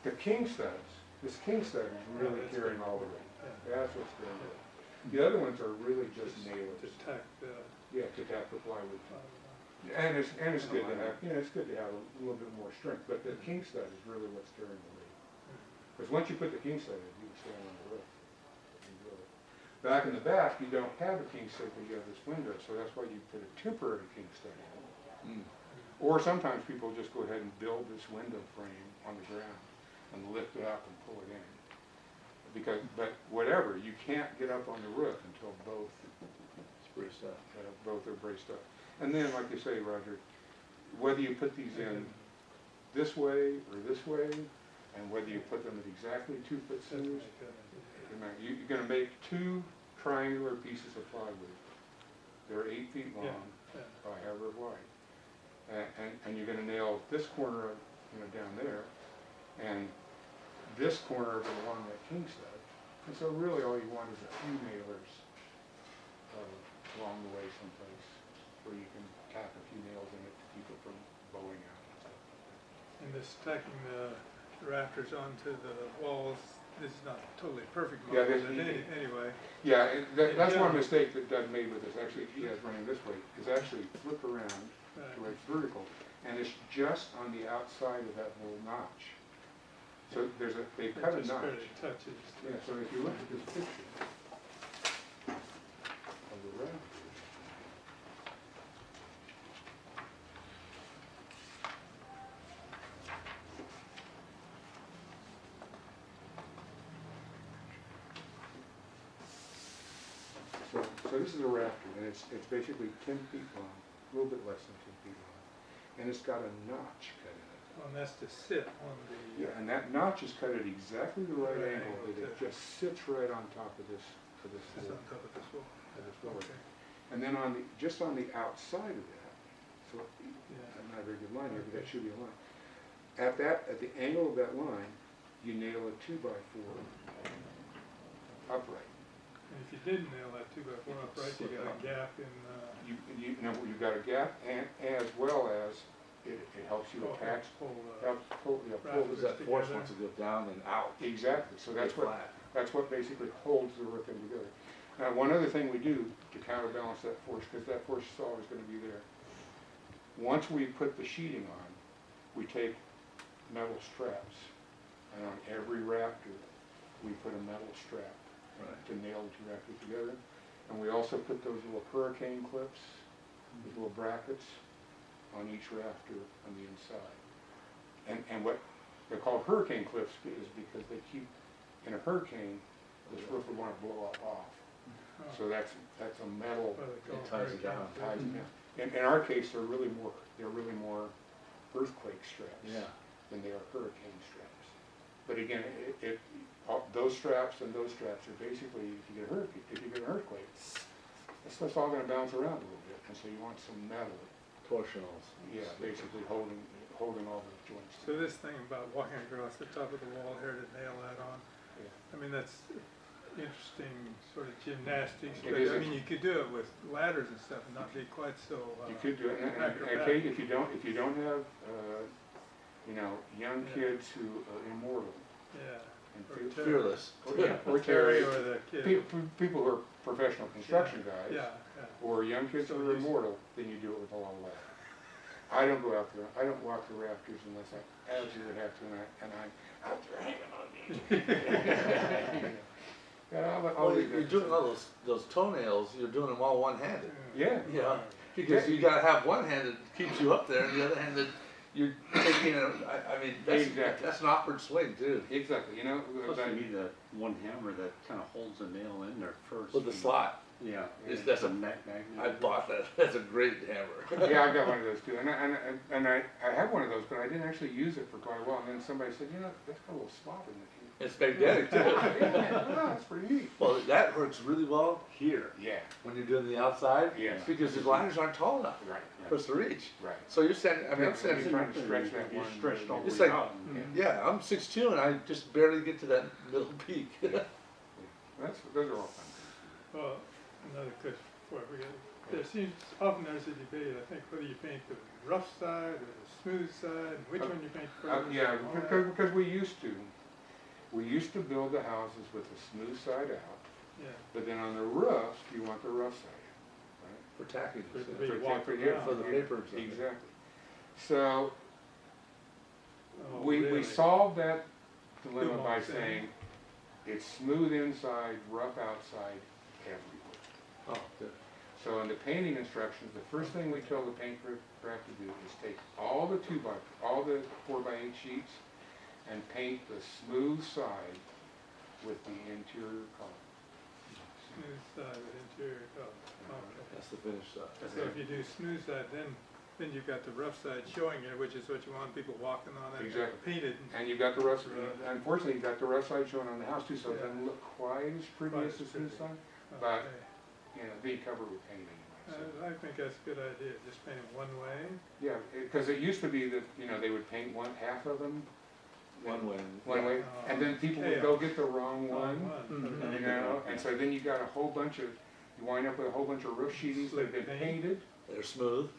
S6: The king studs, this king stud is really
S1: that's
S6: carrying
S1: good.
S6: all the weight.
S1: Yeah.
S6: That's what's doing it. The other ones are really just nailers.
S1: To tack the,
S6: Yeah, to tap the plywood. And it's good to have, it's good to have a little bit more strength, but the king stud is really what's carrying the weight. Because once you put the king stud in, you can stand on the roof. and build it. Back in the back, you don't have a king stud, but you have this window, so that's why you put a temporary king stud in. Or sometimes people just go ahead and build this window frame on the ground and lift it up and pull it in. But whatever, you can't get up on the roof until both are braced up. And then, like you say, Roger, whether you put these in this way or this way, and whether you put them at exactly 2 foot centers, you're going to make 2 triangular pieces of plywood. They're 8 feet long by however wide. And you're going to nail this corner down there, and this corner along that king stud. And so really all you want is a few nailers along the way someplace where you can tack a few nails in it to keep it from bowing out and stuff like that.
S1: and this stacking the rafters onto the walls, this is not totally perfect
S6: Yeah,
S1: model,
S6: this-
S1: but anyway.
S6: Yeah, that's one mistake that Doug made with this, actually, he has running this way, is actually flip around to where it's vertical, and it's just on the outside of that little notch. So they cut a
S1: Just
S6: notch.
S1: barely touches.
S6: Yeah, so if you look at this picture of the rafters, so this is a rafter, and it's basically 10 feet long, a little bit less than 10 feet long, and it's got a notch cut in it.
S1: Oh, and that's to sit on the.
S6: Yeah, and that notch is cut at exactly the right
S1: Right
S6: angle,
S1: angle,
S6: that it
S1: too.
S6: just sits right on top of this
S1: It's on top of this wall.
S6: floor.
S1: Okay.
S6: And then just on the outside of that, so
S1: Yeah.
S6: I'm not a very good line here, but that should be a line. At the angle of that line, you nail a 2x4 upright.
S1: And if you didn't nail that 2x4 upright, you got a gap in,
S6: You've got a gap, and as well as it helps you
S1: Oh,
S6: attach,
S1: pull,
S6: helps pull, you know, pull
S1: Right.
S5: Because
S6: the,
S5: that force wants to go down and out.
S6: exactly, so that's
S5: Lay
S6: what,
S5: flat.
S6: that's what basically holds the roof in together. Now, one other thing we do to counterbalance that force, because that force is always gonna be there. Once we put the sheeting on, we take metal straps, and on every rafter, we put a metal strap
S5: Right.
S6: to nail the two rafters together. And we also put those little hurricane clips, these little brackets, on each rafter on the inside. And what they're called hurricane clips is because they keep, in a hurricane, this roof would wanna blow up off. So that's a metal,
S1: What do they call
S5: It ties it down.
S6: ties it down. In our case, they're really more earthquake straps
S5: Yeah.
S6: than they are hurricane straps. But again, those straps and those straps are basically, if you get an earthquake, this stuff's all gonna bounce around a little bit, and so you want some metal,
S5: Torsionals.
S6: yeah, basically holding all the joints.
S1: So this thing about walking across the top of the wall here to nail that on,
S6: Yeah.
S1: I mean, that's interesting sort of gymnastics,
S6: It
S1: but
S6: is
S1: I
S6: a-
S1: mean, you could do it with ladders and stuff and not be quite so,
S6: You could do it, and
S1: acrobatic.
S6: Kate, if you don't have, you know, young
S1: Yeah.
S6: kids who are immortal,
S1: Yeah.
S6: and
S1: Or
S6: feel-
S1: Terry.
S5: Fearless.
S6: or
S1: Terry
S6: Terry,
S1: or the kid.
S6: people who are professional construction guys,
S1: Yeah, yeah.
S6: or young kids
S1: So
S6: who are
S1: you-
S6: immortal, then you do it with a lot of ladder. I don't go out there, I don't walk the rafters unless I absolutely have to, and I'm out there hanging on me. Yeah, I'll
S5: Well,
S6: leave
S5: you're
S6: that.
S5: doing all those toenails, you're doing them all one-handed.
S6: Yeah,
S5: Yeah. Because you gotta have one hand that keeps you up there, and the other hand that you're taking, I mean,
S6: Exactly.
S5: that's an awkward swing too.
S6: exactly, you know,
S7: Plus
S6: but-
S7: you need that one hammer that kind of holds the nail in there first.
S5: With the slot.
S7: Yeah.
S5: That's
S7: a
S5: a,
S7: magnet.
S5: I bought that, that's a great hammer.
S6: yeah, I've got one of those too, and I have one of those, but I didn't actually use it for quite a while, and then somebody said, you know, that's got a little spot in it.
S5: It's magnetic too.
S6: Yeah, that's pretty neat.
S5: Well, that works really well here,
S6: Yeah,
S5: when you're doing the outside.
S6: Yes.
S5: Because the ladders aren't tall enough
S6: right,
S5: for us to reach.
S6: right.
S5: So you're standing, I mean, I'm
S6: Yeah,
S5: standing,
S6: trying to stretch that
S7: You're
S6: one.
S7: stretched all the
S5: It's
S7: way
S5: like-
S7: out.
S5: yeah, I'm 6'2" and I just barely get to that middle peak.
S6: Those are all fun.
S1: Well, another question before I forget. There seems, often there's a debate, I think, whether you paint the rough side or the smooth side, and which one you paint first.
S6: Yeah,
S1: and all that.
S6: because we used to build the houses with the smooth side out,
S1: Yeah,
S6: but then on the roofs, you want the rough side,
S5: For tacking.
S1: For it to
S5: so-
S1: be
S6: For-
S1: walked
S6: for- yeah,
S1: around.
S5: For the paper and stuff.
S6: exactly. So,
S1: oh,
S6: we
S1: really?
S6: solved that dilemma
S1: Good
S6: by
S1: one,
S6: saying, it's smooth inside, rough outside, everywhere.
S5: Oh, good.
S6: So in the painting instructions, the first thing we tell the paint craft to do is take all the 4x8 sheets and paint the smooth side with the interior color.
S1: Smooth side with interior color, okay.
S5: That's the finished side.
S1: So if you do smooth side, then you've got the rough side showing it, which is what you want people walking on it,
S6: Exactly.
S1: painted.
S6: And you've got the rough, unfortunately, you've got the rough side showing on the house too, so it
S1: Yeah.
S6: doesn't look quite as pretty
S1: Quite
S6: as the
S1: as
S6: smooth
S1: pretty.
S6: side, but,
S1: Okay.
S6: you know, be covered with paint anyway. So.
S1: I think that's a good idea, just paint it one way.
S6: Yeah, because it used to be that, you know, they would paint half of them
S5: One way.
S6: one way, and then people would go get the wrong one.
S5: Mhm.
S6: You know, and so then you got a whole bunch of, you wind up with a whole bunch of roof sheetings that have been
S1: Paint.
S6: painted.
S5: They're smooth.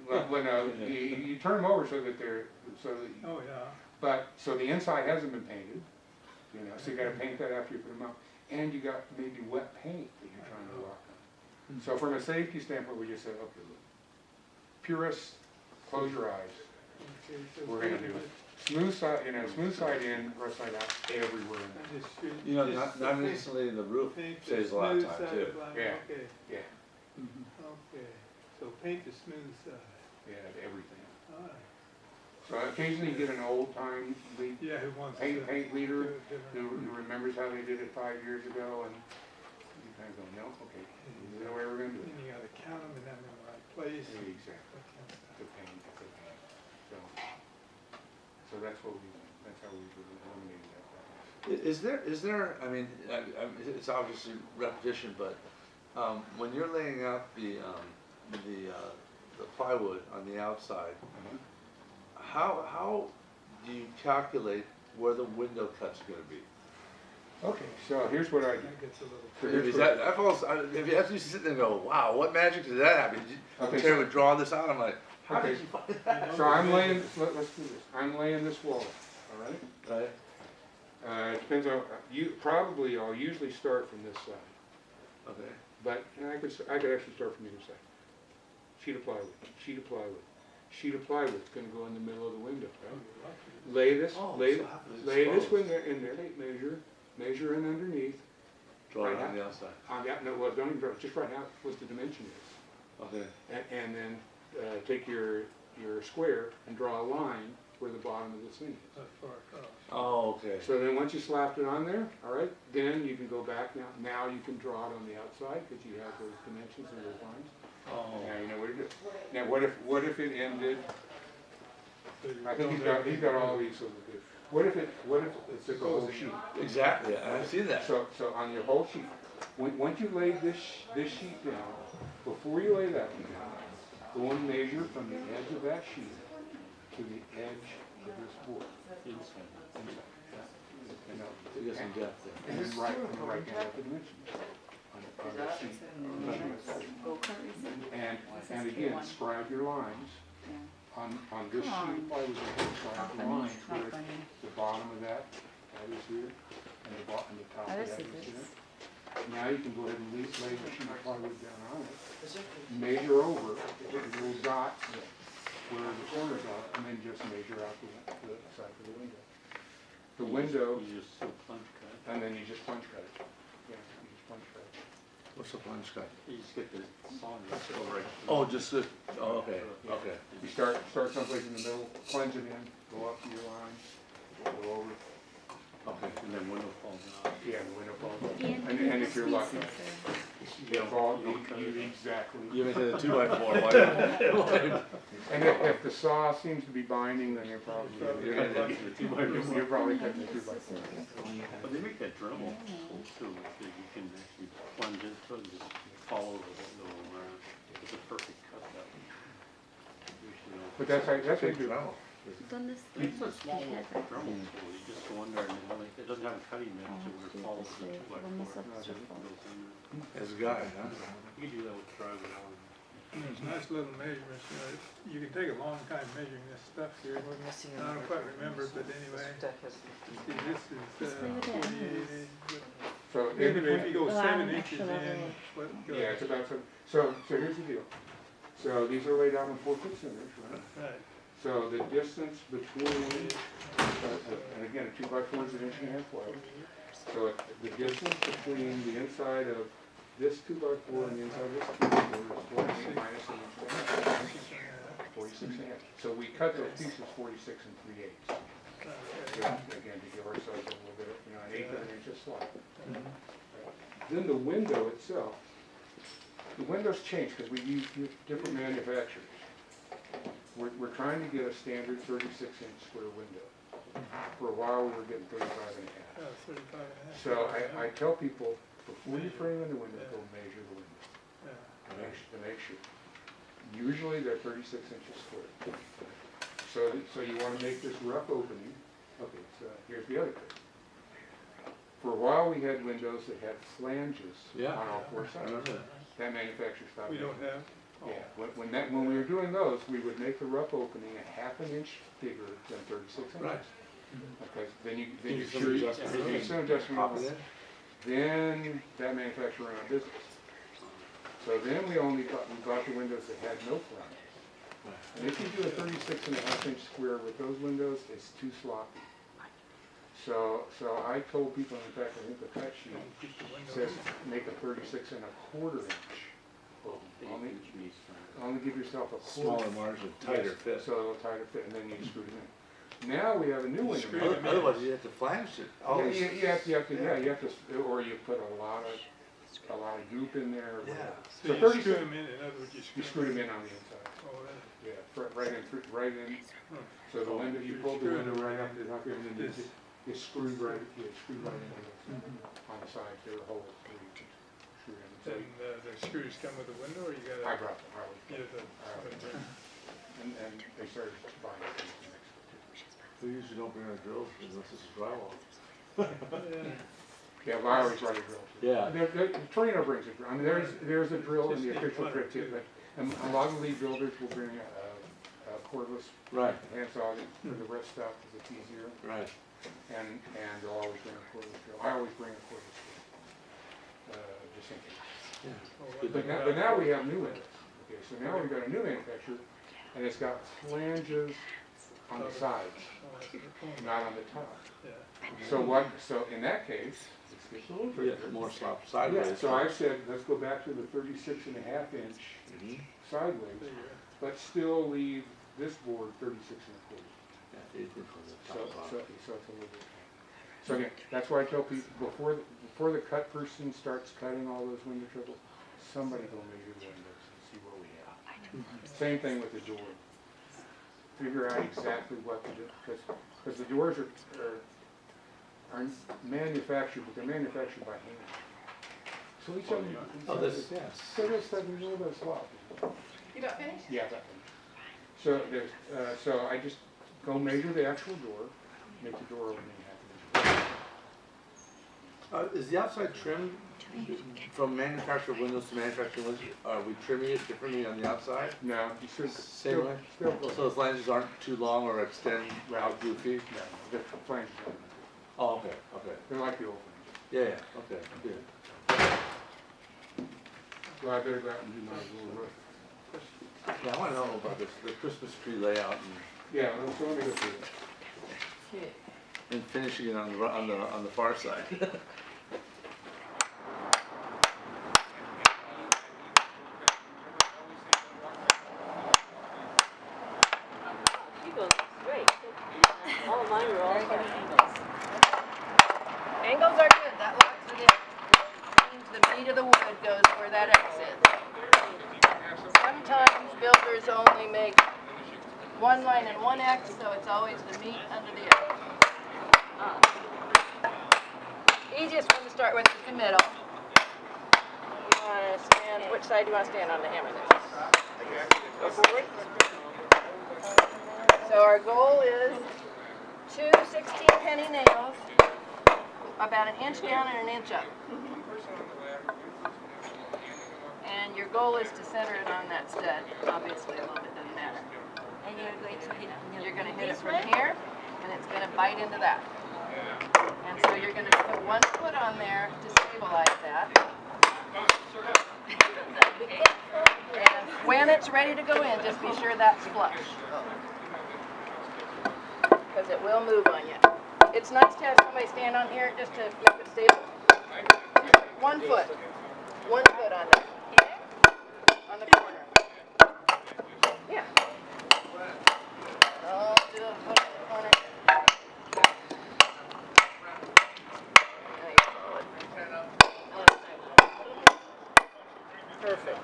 S6: Well, no, you turn them over so that they're, so that,
S1: Oh, yeah.
S6: but, so the inside hasn't been painted, you know, so you gotta paint that after you put them up. And you got maybe wet paint that you're trying to lock on. So from a safety standpoint, we just said, okay, look, purists, close your eyes.
S1: Okay, so
S6: We're gonna do it. Smooth side, you know, smooth side in, rough side out, everywhere in there.
S1: And just shoot-
S5: You know,
S1: just
S5: not
S1: paint-
S5: instantly the roof
S1: paint the
S5: saves a lot of
S1: smooth
S5: time
S1: side
S5: too.
S1: line,
S6: Yeah.
S1: Okay,
S6: Yeah,
S1: okay, so paint the smooth side,
S6: yeah, everything.
S1: all right.
S6: So occasionally you get an old time lead,
S1: Yeah, who wants to?
S6: paint
S1: do
S6: leader
S1: it different?
S6: who remembers how they did it 5 years ago, and you kind of go, no, okay, this is the way we're gonna do
S1: And
S6: it.
S1: you gotta count them and have them in the right place.
S6: Exactly,
S1: that kind of stuff.
S6: it's a pain, it's a pain. So that's what we, that's how we eliminated that.
S5: Is there, I mean, it's obviously repetition, but, when you're laying out the plywood on the outside, how do you calculate where the window cut's gonna be?
S6: Okay, so here's what I do.
S1: That gets a little.
S6: So here's
S5: Is
S6: what-
S5: that falls, if you have to sit there and go, wow, what magic did that happen?
S6: Okay,
S5: Terry
S6: so-
S5: would draw this out, I'm like, How
S6: Okay.
S5: did you find that?
S6: So I'm laying, let's do this, I'm laying this wall, all right?
S5: Right,
S6: It depends on, I'll usually start from this side,
S5: okay.
S6: but I could actually start from either side. Sheet of plywood, sheet of plywood. Sheet of plywood's gonna go in the middle of the window, right? Lay this,
S5: Oh,
S6: lay
S5: so half of it's
S6: this
S5: exposed.
S6: window in there, measure in underneath.
S5: Draw it
S6: Right
S5: on
S6: now.
S5: the outside.
S6: No, well, don't even draw, just write out what the dimension is.
S5: Okay.
S6: And then take your square and draw a line where the bottom of this thing is.
S1: That far across.
S5: Oh, okay.
S6: So then once you slapped it on there, all right, then you can go back now. Now you can draw it on the outside because you have those dimensions and those lines.
S5: Oh.
S6: Now you know what to do. Now what if it ended?
S1: So you
S6: I think
S1: don't
S6: he's got all these over there. What if it took a whole sheet?
S5: Exactly, I see that.
S6: So on your whole sheet, once you lay this sheet down, before you lay that one down, go and measure from the edge of that sheet to the edge of this board.
S7: Inside.
S6: And
S5: You get some depth there.
S6: then write down the dimensions on the sheet. And again, scribe your lines on this sheet of plywood. Scribe the lines where the bottom of that is here, and the bottom, the top of that is here. Now you can go ahead and lay the sheet of plywood down on it, measure over, put the little dots where the corners are, and then just measure out the side of the window. The window,
S7: You just so punch cut.
S6: and then you just punch cut it. Yeah, you just punch cut it.
S5: What's the punch cut?
S7: You just get the saw and just go right.
S5: Oh, just the, oh, okay, okay.
S6: You start someplace in the middle, plunge it in, go up to your line, go over.
S5: Okay.
S7: And then window falls out.
S6: Yeah, the window falls up. And if you're lucky, you fall, you exactly.
S5: You make it a 2x4, why not?
S6: And if the saw seems to be binding, then you're probably cutting the 2x4.
S7: But they make that Dremel tool too, that you can actually plunge into it and just follow the window around. It's a perfect cut that one. You should know.
S6: But that's how you do it.
S4: ¿Dónde está?
S7: It's a small little Dremel tool, you just go under and it doesn't have a cutting edge, so it follows the 2x4. Goes in there.
S5: As a guy, huh?
S7: You can do that with driving on.
S1: There's nice little measurements, you can take a long time measuring this stuff here.
S3: We're missing
S1: I don't quite remember, but anyway, see, this is
S4: Just leave it at
S1: 48
S4: this.
S1: inches.
S6: So
S1: Even if you go
S4: Well, I
S1: 7
S4: have an
S1: inches
S4: extra level
S1: in,
S4: of-
S1: what goes?
S6: yeah, it's about so here's the deal. So these are laid out in 4-foot centers, right?
S1: Right.
S6: So the distance between, and again, a 2x4 is an inch and a half wide. So the distance between the inside of this 2x4 and the inside of this 2x4 is 46 minus an inch and a half. 46 and a half. So we cut those pieces 46 and 3/8. Again, to give ourselves a little bit, an eighth of an inch of slack. Then the window itself, the windows change because we use different manufacturers. We're trying to get a standard 36-inch square window. For a while, we were getting 35 and a half.
S1: 35 and a half.
S6: So I tell people, before you frame in the window, go measure the window
S1: Yeah.
S6: to make sure. Usually they're 36 inches square. So you want to make this rough opening. Okay, so here's the other thing. For a while, we had windows that had flanges
S5: Yeah.
S6: on all four
S5: I
S6: sides.
S5: remember that.
S6: That manufacturer stopped.
S1: We
S6: making
S1: don't have,
S6: Yeah, when we were doing those, we would make the rough opening a half an inch bigger than 36 inches.
S5: Right.
S6: Okay, then you
S5: Give some
S6: sure
S5: adjustment.
S6: you some adjustment.
S5: Pop it in.
S6: Then that manufacturer went out of business. So then we bought the windows that had no flanges. And if you do a 36 and a half inch square with those windows, it's too sloppy. So I told people, in fact, I think the cut sheet says make a 36 and a quarter inch. Only give yourself a quarter.
S5: Smaller margin, tighter fit.
S6: So a little tighter fit, and then you screw it in. Now we have a new window.
S1: Screw it in.
S5: Otherwise, you have to flange it. All
S6: Yeah,
S5: these-
S6: you have to, or you put a lot of goop in there. Or whatever.
S1: so
S6: So
S1: you
S6: 36
S1: screw them in other words,
S6: You screw them in on the inside.
S1: Oh, really?
S6: Yeah, right in. So the window, you pull the window right up here, and then you screw right into it. On the side, there are holes where you can screw in. So
S1: Then the screws come with the window, or you
S6: I
S1: gotta
S6: brought them, Harley.
S1: get it?
S6: And they started buying things next to
S5: We usually don't bring our drills unless it's a drywall.
S1: Yeah.
S6: Yeah, well, I always run a drill.
S5: Yeah.
S6: Torino brings a drill. I mean, there's a drill in the official kit too, but a lot of lead builders will bring cordless
S5: Right,
S6: handsaw for the rough stuff, because it's easier,
S5: right.
S6: and they'll always bring a cordless drill. I always bring a cordless drill, just in case.
S5: Yeah.
S6: But now we have new windows. Okay, so now we've got a new manufacturer, and it's got flanges on the sides, not on the top. So in that case, this gets a little
S5: Yeah,
S6: trickier.
S5: more slop
S6: Yeah,
S5: sideways.
S6: so I said, let's go back to the 36.5 inch
S5: Mhm.
S6: sideways, but still leave this board 36 1/4.
S5: Yeah, 8 inches on the
S6: So,
S5: top bar.
S6: so it's a little bit. So again, that's why I tell people, before the cut person starts cutting all those window triples, somebody go measure the windows and see what we have. Same thing with the door. Figure out exactly what to do, because the doors are manufactured, but they're manufactured by hand. So each of them,
S5: Oh, this, yes.
S6: so this doesn't a little bit of slop.
S2: You about finished?
S6: Yeah, that one. So there's, so I just go measure the actual door, make the door opening happen.
S5: Is the outside trim from manufactured windows to manufactured windows, are we trimming it differently on the outside?
S6: No, you should
S5: Same way?
S6: still go.
S5: So those flanges aren't too long or extend out goofy?
S6: No, the flanges are,
S5: Oh, okay, okay.
S6: they're like the old ones.
S5: Yeah, yeah, okay, good.
S6: So I better go out and do my little roof.
S5: Yeah, I wanna know about this, the Christmas tree layout
S6: Yeah, so let me go through it.
S5: and finishing it on the far side.
S8: She goes straight. All mine are all
S2: Angles are good, that locks it in. Means the meat of the wood goes where that X is. Sometimes builders only make one line and one X, so it's always the meat under the X. Easiest one to start with is the middle. You want to stand, which side do you want to stand on the hammer there? Go forward. So our goal is 2 16-penny nails, about an inch down and an inch up. And your goal is to center it on that stud. Obviously, a little bit doesn't matter.
S8: And you're going to hit it.
S2: You're going to hit it from here, and it's going to bite into that. And so you're going to put one foot on there to stabilize that. And when it's ready to go in, just be sure that's flush. Because it will move on you. It's nice to have somebody stand on here just to make it stable. 1 foot. 1 foot on that. On the corner. Yeah. Oh, do a foot on the corner. Perfect.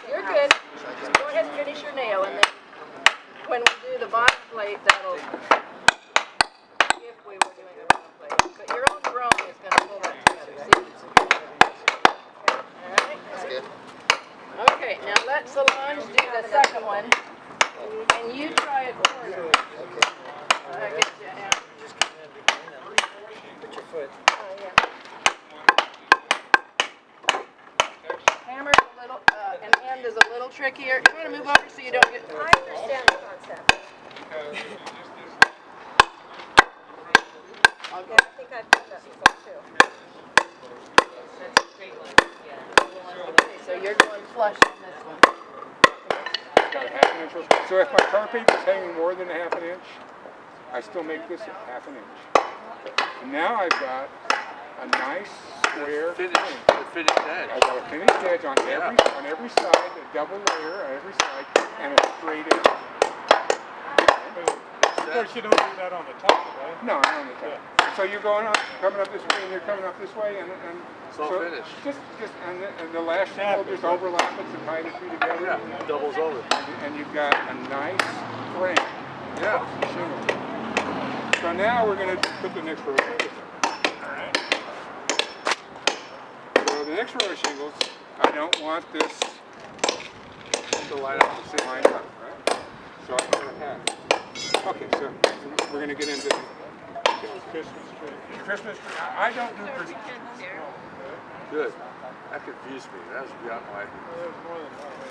S2: You're good. Go ahead and finish your nail, and then when we do the bottom plate, that'll, if we were doing the bottom plate. But your own drone is going to pull that together. See? All right? That's good. Okay, now let Solange do the second one, and you try a corner. I get you now.
S9: Put your foot.
S2: Oh, yeah. Hammer's a little, an end is a little trickier. You want to move over so you don't get.
S8: I understand the concept.
S2: I'll
S8: Yeah,
S2: go.
S8: I think I've done that before too.
S2: Okay, so you're going flush on this one.
S6: It's got a ½ inch. So if my tar paper is hanging more than a ½ inch, I still make this a ½ inch. And now I've got a nice square
S5: Finished edge.
S6: I've got a finished edge on every side, a double layer on every side, and a straight edge.
S1: Of course, you don't do that on the top, right?
S6: No, not on the top. So you're going up, coming up this way, and you're coming up this way, and
S5: It's all finished.
S6: Just and the last shingle just overlap it to tie the two together.
S5: Yeah, doubles over.
S6: And you've got a nice frame.
S5: Yeah.
S6: Shingle. So now we're going to put the next row. So the next row of shingles, I don't want this
S5: To line up the same.
S6: line up, right? So I put a half. Okay, so we're going to get into the Christmas tree. Christmas tree. I don't do Christmas trees.
S5: Good. That confused me. That was beyond my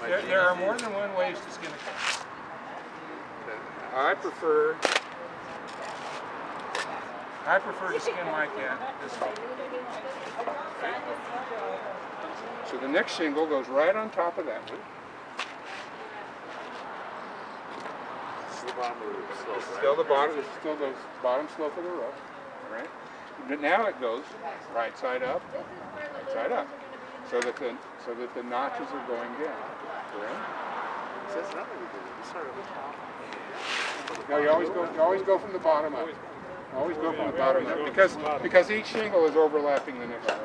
S6: There are more than one ways to skin a cat. I prefer to skin my cat this way. Okay. So the next shingle goes right on top of that one.
S5: the bottom of the slope,
S6: It's
S5: right?
S6: still the bottom, it's still the bottom slope of the roof, all right? But now it goes right side up, so that the notches are going down, correct?
S5: So that's another we did. We started with the top.
S6: No, you always go from the bottom up. Always go from the bottom up, because each shingle is overlapping the next one.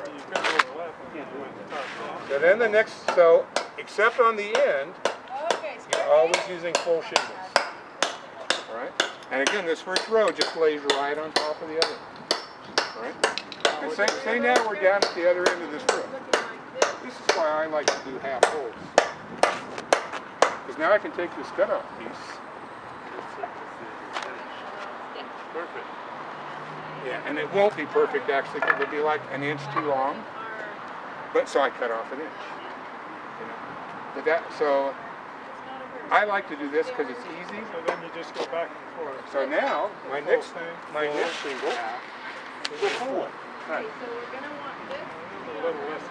S6: So then the next, so except on the end, you're always using full shingles. All right? And again, this first row just lays right on top of the other. All right? And say now we're down at the other end of this row. This is why I like to do half holes. Because now I can take this cutoff piece.
S5: Perfect.
S6: Yeah, and it won't be perfect actually, because it'll be like an inch too long. But so I cut off an inch. You know. But so I like to do this because it's easy.
S1: So then you just go back and forth.
S6: So now my next shingle is a full one.
S5: Right.
S1: A little less.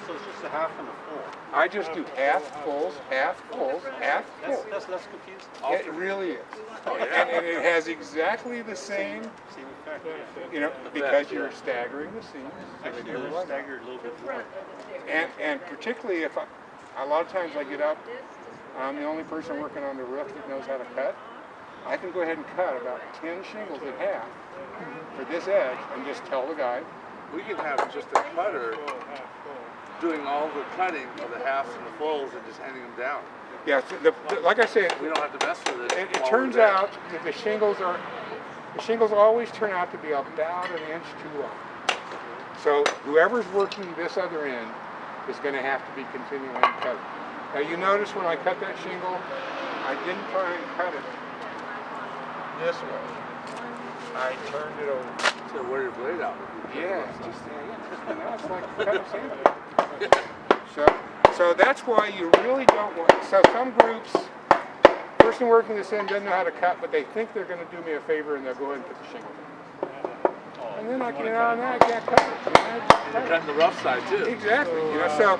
S7: So it's just a half and a full.
S6: I just do half fulls, half fulls, half fulls.
S7: That's less confusing.
S6: It really is. And it has exactly the same,
S7: Same effect.
S6: you know, because you're staggering the seams. So they
S7: Actually,
S6: never
S7: they're
S6: line up.
S7: staggered a little bit more.
S6: And particularly if a lot of times I get up, I'm the only person working on the roof that knows how to cut. I can go ahead and cut about 10 shingles in half for this edge and just tell the guy.
S5: We can have just a cutter doing all the cutting of the halves and the fulls and just handing them down.
S6: Yeah, so like I said,
S5: We don't have to mess with it.
S6: it
S5: while
S6: turns
S5: we're there.
S6: out that the shingles always turn out to be about an inch too long. So whoever's working this other end is going to have to be continuing cutting. Now you notice when I cut that shingle, I didn't try and cut it this way. I turned it over.
S5: So wear your blade out.
S6: Yeah, just now it's like cutting sandwich. So that's why you really don't want. So some groups, person working this end doesn't know how to cut, but they think they're going to do me a favor and they'll go ahead and put the shingle down. And then I can't cut it.
S5: You're cutting the rough side too.
S6: Exactly. You know,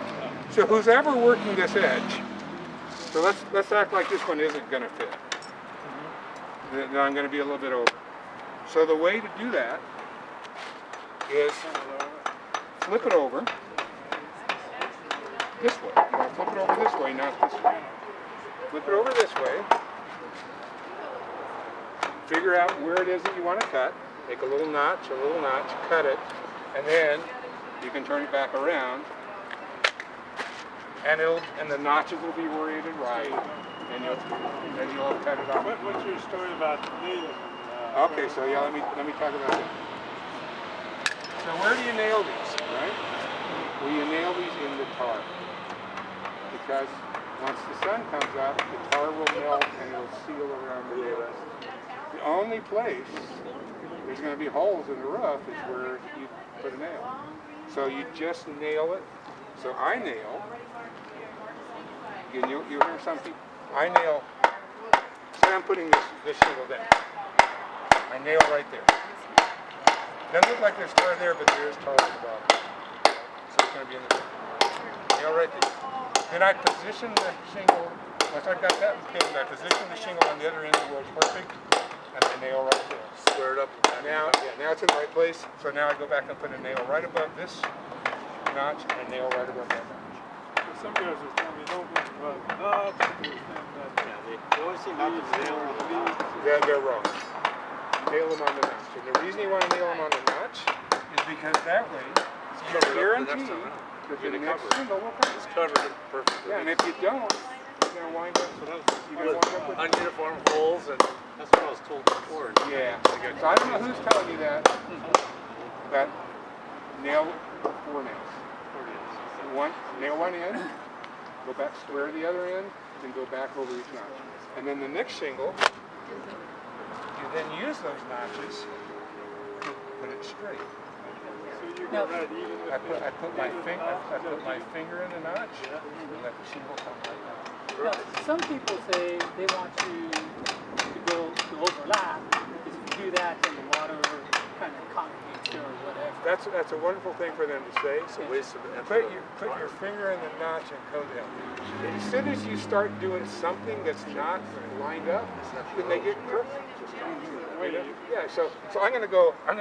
S6: so who's ever working this edge. So let's act like this one isn't going to fit. Then I'm going to be a little bit over. So the way to do that is flip it over this way. You want to flip it over this way, not this way. Flip it over this way. Figure out where it is that you want to cut. Make a little notch, cut it, and then you can turn it back around. And the notches will be oriented right, and you'll cut it off.
S1: What's your story about nailing?
S6: Okay, so yeah, let me talk about that. So where do you nail these, right? Well, you nail these in the tar. Because once the sun comes up, the tar will melt and it'll seal around the nail. The only place there's going to be holes in the roof is where you put a nail. So you just nail it. So I nail, you'll hear some people, I nail, say I'm putting this shingle down. I nail right there. Doesn't look like there's tar there, but there is tar at the bottom. So it's going to be in the nail right there. Then I position the shingle, once I've got that pinned, I position the shingle on the other end where it's perfect, and I nail right there.
S5: Square it up.
S6: Now it's in the right place, so now I go back and put a nail right above this notch, and a nail right above that notch.
S1: Some guys are telling me don't look above the knobs.
S7: They always seem not to nail the
S6: They're wrong. Nail them on the notch. And the reason you want to nail them on the notch is because that way you guarantee that the next shingle will come.
S5: It's covered it perfectly.
S6: Yeah, and if you don't, you're going to wind up with
S5: Ununiform holes and
S7: That's what I was told before.
S6: yeah. So I don't know who's telling you that, but nail 4 nails. Nail one end, go back square the other end, then go back over each notch. And then the next shingle, you then use those notches to put it straight.
S3: No.
S6: I put my finger in the notch and let the shingle come right down.
S3: No, some people say they want you to go to overlap, because if you do that, then the water kind of congregates or whatever.
S6: That's a wonderful thing for them to say. So put your finger in the notch and go down. As soon as you start doing something that's not lined up, then they get crooked. Yeah, so I'm gonna go a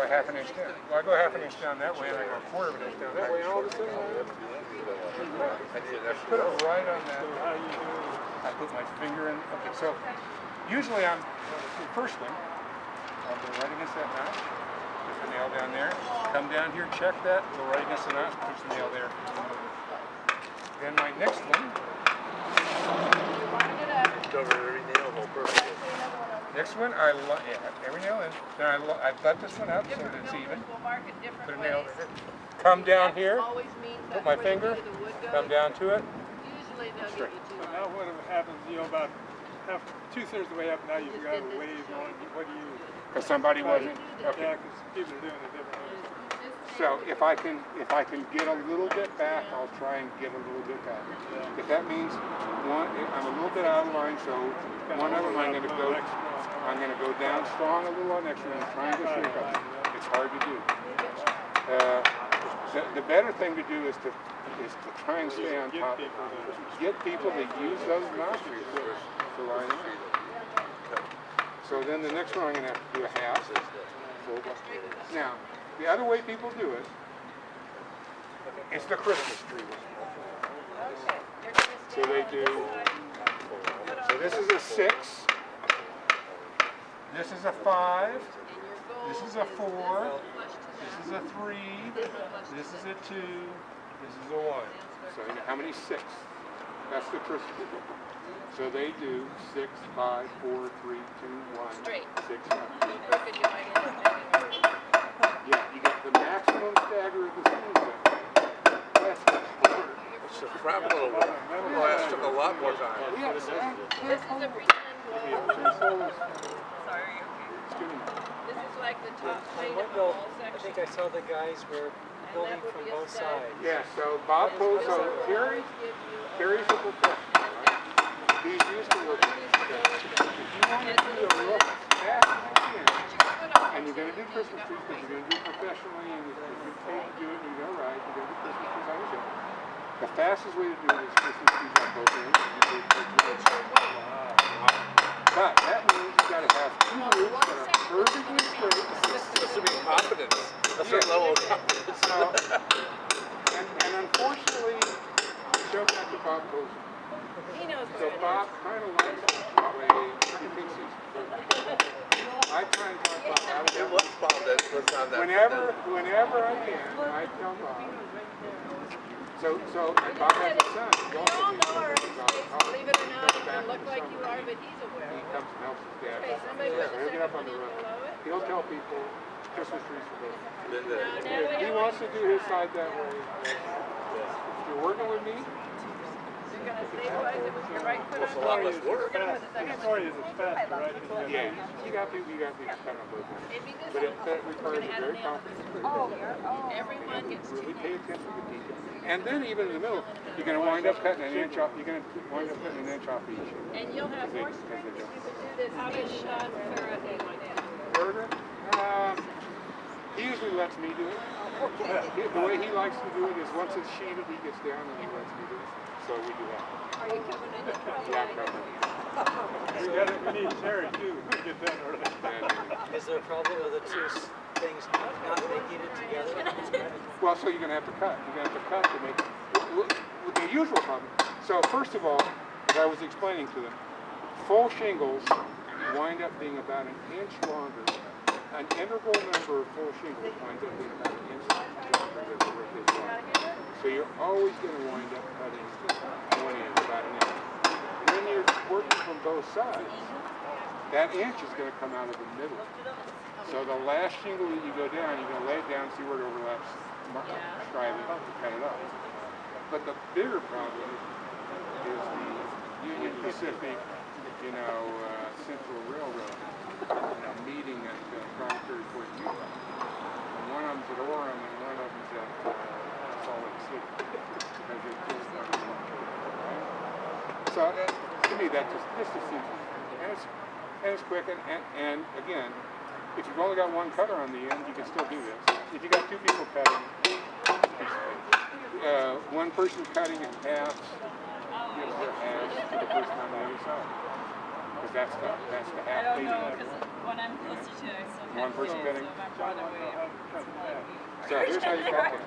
S6: half an inch down. Well, I go half an inch down that way, and I go a quarter of an inch down that way, and all of a sudden, put it right on that. I put my finger in. Okay, so usually firstly, I'll go right against that notch, put the nail down there, come down here, check that, go right against the notch, push the nail there. Then my next one. Next one, every nail in. Then I butt this one up so that it's even. Put a nail there. Come down here, put my finger, come down to it. Straight.
S1: Now what happens, about two-thirds of the way up, now you've got a wave on, what do you?
S6: Because somebody wasn't. Okay.
S1: Yeah, because people are doing it differently.
S6: So if I can get a little bit back, I'll try and get a little bit back. If that means I'm a little bit out of line, so one of them I'm going to go down strong a little on next one and try and go shake up. It's hard to do. The better thing to do is to try and stay on top of it. Get people to use those nostrils to line up. So then the next one I'm going to have to do a half. Now, the other way people do it is the Christmas tree one. So they do, so this is a 6, this is a 5, this is a 4, this is a 3, this is a 2, this is a 1. So how many 6? That's the Christmas tree. So they do 6, 5, 4, 3, 2, 1,
S8: Straight.
S6: 6, 5. Yeah, you got the maximum stagger of the scene. That's hard.
S9: It's a crap little one. Well, that took a lot more time.
S6: Yeah,
S8: This is a pretend wall. Sorry. This is like the top plate of the wall
S10: I
S8: section.
S10: think I saw the guys were building from both sides.
S6: Yeah, so Bob Poe, so Terry's a professional, right? He's used to working with this. If you want to do a real fast and you're going to do Christmas trees because you're going to do it professionally and you're paid to do it and you go right, you're going to do Christmas trees on the show. The fastest way to do it is Christmas trees on both ends. But that means you got to have 2 roots that are perfectly straight.
S9: This would be confidence. A certain level of confidence.
S6: And unfortunately, show back to Bob Cozen.
S8: He knows
S6: So Bob kind of likes the way he thinks he's I try and talk about how to do it. Whenever I can, I tell Bob. So and Bob has a son.
S8: We all know our mistakes, believe it or not, it can look like you are, but he's aware.
S6: He comes and helps his dad.
S8: Okay, somebody put the
S6: He'll get up on
S8: second
S6: the
S8: one in
S6: roof.
S8: below it.
S6: He'll tell people Christmas trees for both.
S8: Natalie,
S6: He wants to do his side that way. If you're working with me,
S8: you're going to stabilize it with your right foot on
S9: a lot less
S8: the
S9: work.
S1: Story is it's faster, right?
S6: yeah, you got people kind of both ends.
S8: It'd be this
S6: But
S8: one.
S6: it requires a very complicated.
S8: Everyone gets
S6: Really
S8: 2
S6: pay attention to detail. And then even in the middle, you're going to wind up cutting an inch off. You're going to wind up cutting an inch off each.
S8: And you'll have more strength if you could do this. How does Sean Farrah like that?
S6: Burger? He usually lets me do it. The way he likes to do it is once it's sheeted, he gets down and he lets me do it. So we do that.
S8: Are you coming in your trouble?
S6: Yeah, probably.
S1: We need Terry too, to get done early.
S10: Is there a problem with the two things not making it together?
S6: Well, so you're going to have to cut. You're going to have to cut to make the usual problem. So first of all, as I was explaining to them, full shingles wind up being about an inch longer. An integral number of full shingles winds up being about an inch longer than the roof is long. So you're always going to wind up cutting one end about an inch. And then you're working from both sides. That inch is going to come out of the middle. So the last shingle that you go down, you're going to lay it down, see where it overlaps, try to cut it off. But the bigger problem is the Union Pacific, Central Railroad, meeting at Promontory, Fort Utah. And one of them's Well, to me, that's just a simple, and it's quick, and again, if you've only got one cutter on the end, you can still do this. If you got two people cutting, one person cutting in halves, gives their halves to the person on the other side. Because that's the half.
S8: I don't know, because when I'm closer to it, I still
S6: One
S8: can't
S6: person
S8: see it,
S6: cutting.
S8: so I'm farther away.
S6: So here's how you cut it.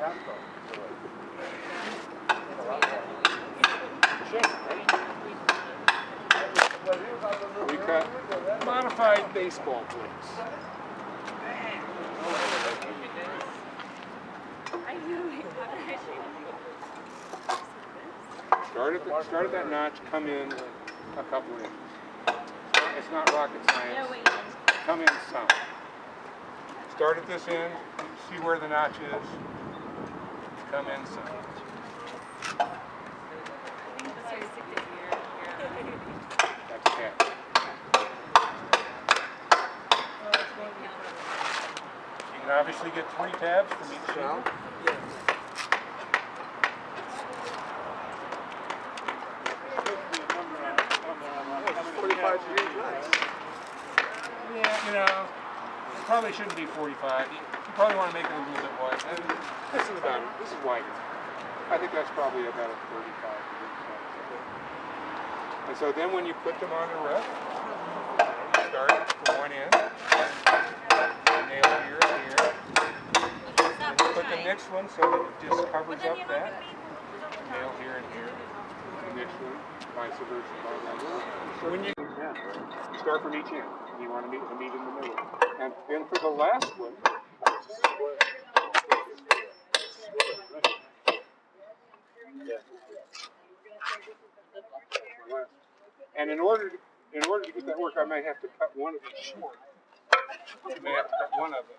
S6: We cut modified baseball plates. Start at that notch, come in a couple inches. It's not rocket science. Come in some. Start at this end, see where the notch is, come in some. That's it. You can obviously get 3 tabs from each side.
S10: Yes.
S9: 45 degrees nice.
S6: Yeah, you know, it probably shouldn't be 45. You probably want to make it a little bit wide. This is wider. I think that's probably about a 35 degree size. And so then when you put them on the roof, you start from one end, nail here and here. And you put the next one so that it just covers up that. Nail here and here. The next one, vice versa. When you start from each end, and you want to meet in the middle. And then for the last one, and in order to get that work, I may have to cut one of these short. I may have to cut one of them.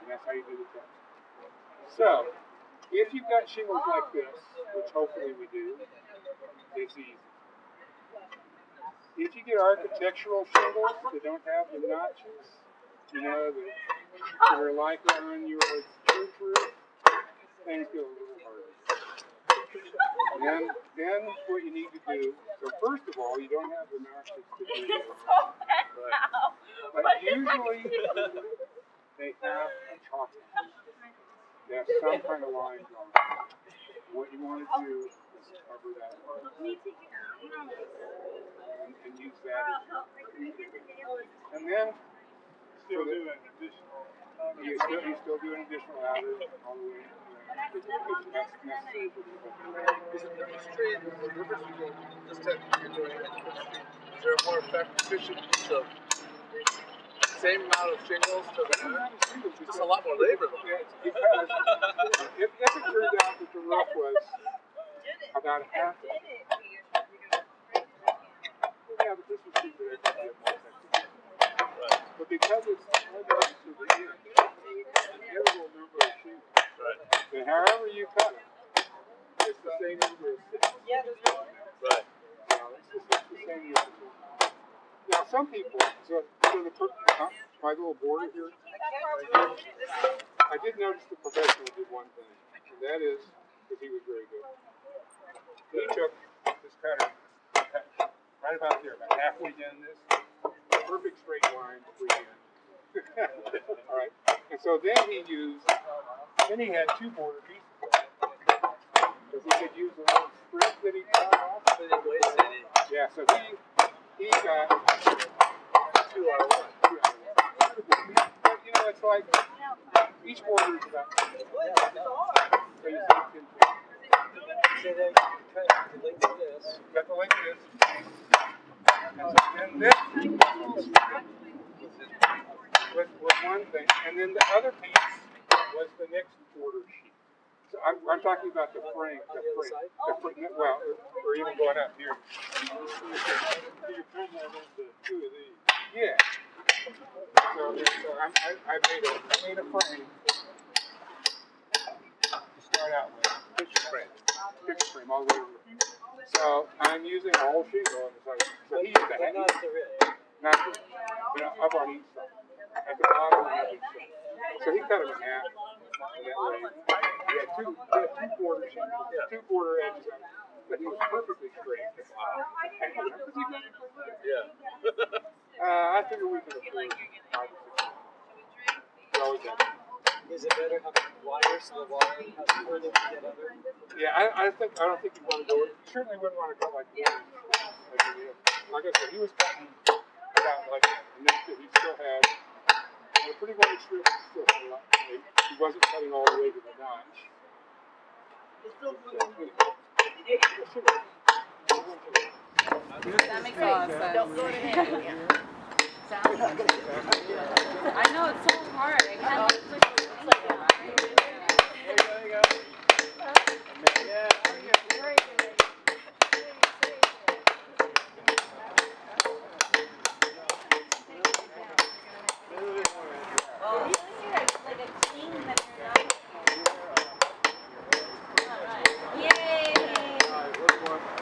S6: And that's how you do the test. So, if you've got shingles like this, which hopefully we do, it's easy. If you get architectural shingles that don't have the notches, you know, that are like on your church roof, things go a little harder. Then what you need to do, so first of all, you don't have the notches to do this. But usually, they have a chalk line. They have some kind of line drawn. What you want to do is cover that part and use that. And then still do an additional. You still do an additional outer all the way. That's necessary for the
S9: Is it River Street? The River Street, this technique you're doing at River Street, is there a more efficient use of same amount of shingles to the roof? It's a lot more labor though.
S6: Because if it turned out that the roof was about half the yeah, but this was cheaper than more effective.
S9: Right.
S6: But because it's harder to the end, an interval number of shingles.
S9: Right.
S6: And however you cut them, it's the same number of sticks.
S9: Right.
S6: It's the same number. Now some people, my little border here, I did notice the professional did one thing, and that is, because he was very good. He took this cutter, cut right about there, about halfway down this, perfect straight line to the end. All right, and so then he had 2 border pieces. Because he could use a little strip that he cut off. Yeah, so he got 2 out of 1. But you know, it's like each border is about 10 feet. So you say 10 feet.
S10: So they cut the length of this.
S6: Cut the length of this. And this was one thing. And then the other piece was the next border sheet. So I'm talking about the frame.
S10: On the other side?
S6: Well, or even going up here.
S1: You turn that into 2 of these.
S6: Yeah. So I made a frame to start out with. Picture frame all the way over. So I'm using a whole shingle on the side. So he used to
S10: But
S6: have
S10: not the ridge.
S6: Not good, but up on each side. At the bottom and up each side. So he cut it in half. That way. He had two quarter shingles, two quarter edges on it, but he was perfectly straight. Wow. I figure we could afford 5 or 6. Well,
S10: Is it better having wire so the water has further to get under?
S6: yeah, I don't think you'd want to go. You certainly wouldn't want to cut like this. Like I said, he was cutting about like that, and then he still had a pretty wide strip. Still had a lot. He wasn't cutting all the way to the notch.
S2: That makes sense. Don't go to him again. Sounds good. I know, it's so hard. I can't. It's like that. There you go. Yeah.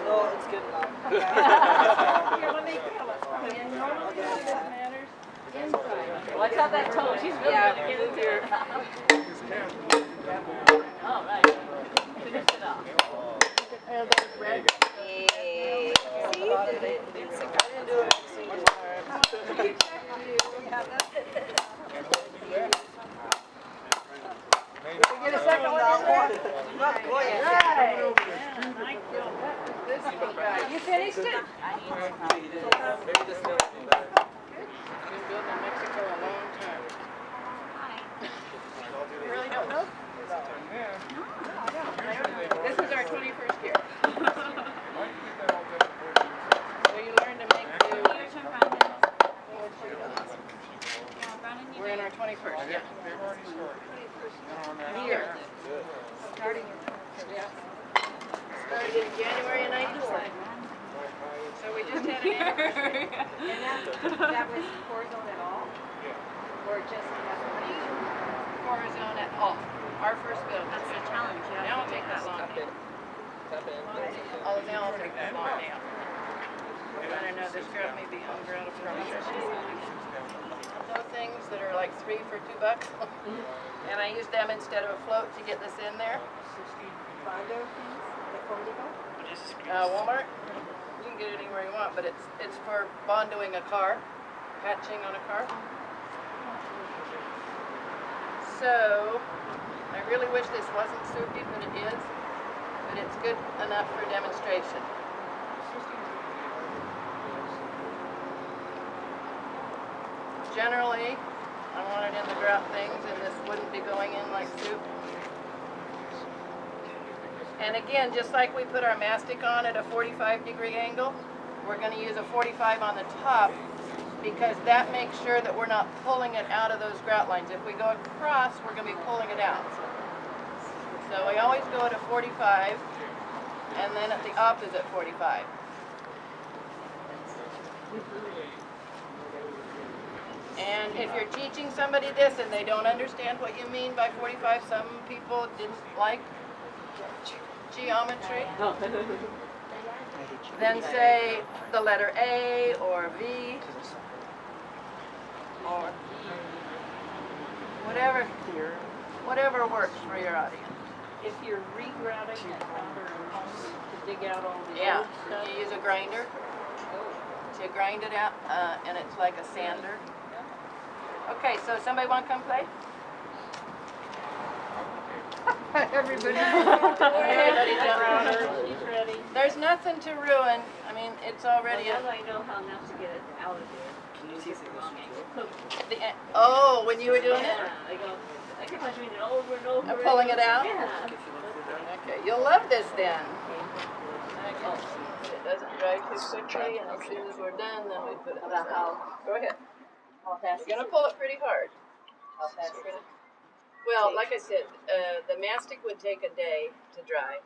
S10: No, it's good enough.
S2: Watch out that toe. She's really gonna get into it. All right. Finish it off. And then red. See? It's a good do it. Get a second one in there? Right. You finished it?
S10: Maybe this goes better.
S2: Been building in Mexico a long time. You really don't know? This is our 21st year. So you learn to make do. We're in our 21st, yeah.
S6: They've already started.
S2: Year. Starting in January of 94. So we just had an anniversary.
S4: And that was Corazon at all? Or just
S2: Corazon at all. Our first build. That's a challenge. Now I'll take that long down. Oh, now I'll take that long down. I don't know, this girl may be ungrounded for me. Those things that are like 3 for $2. And I use them instead of a float to get this in there. Walmart. You can get it anywhere you want, but it's for bondoing a car, patching on a car. So I really wish this wasn't soupy, but it is. But it's good enough for demonstration. Generally, I want it in the grout things, and this wouldn't be going in like soup. And again, just like we put our mastic on at a 45-degree angle, we're going to use a 45 on the top because that makes sure that we're not pulling it out of those grout lines. If we go across, we're going to be pulling it out. So we always go at a 45 and then at the opposite 45. And if you're teaching somebody this and they don't understand what you mean by 45, some people didn't like geometry, then say the letter A or V or whatever works for your audience.
S11: If you're regrouting that powder to dig out all the
S2: Yeah,
S11: old stuff.
S2: you use a grinder to grind it out, and it's like a sander. Okay, so somebody want to come play? Everybody. Everybody's around.
S11: She's ready.
S2: There's nothing to ruin. I mean, it's already
S11: Well, now I know how not to get it out of there.
S10: Can you see the wrong angle?
S2: Oh, when you were doing it?
S11: Yeah, I keep on doing it over and over.
S2: And pulling it out?
S11: Yeah.
S2: Okay, you'll love this then. It doesn't dry too quickly, and as soon as we're done, then we put it in the house. Go ahead.
S11: How fast
S2: You're gonna pull it pretty hard.
S11: How fast is it?
S2: Well, like I said, the mastic would take a day to dry,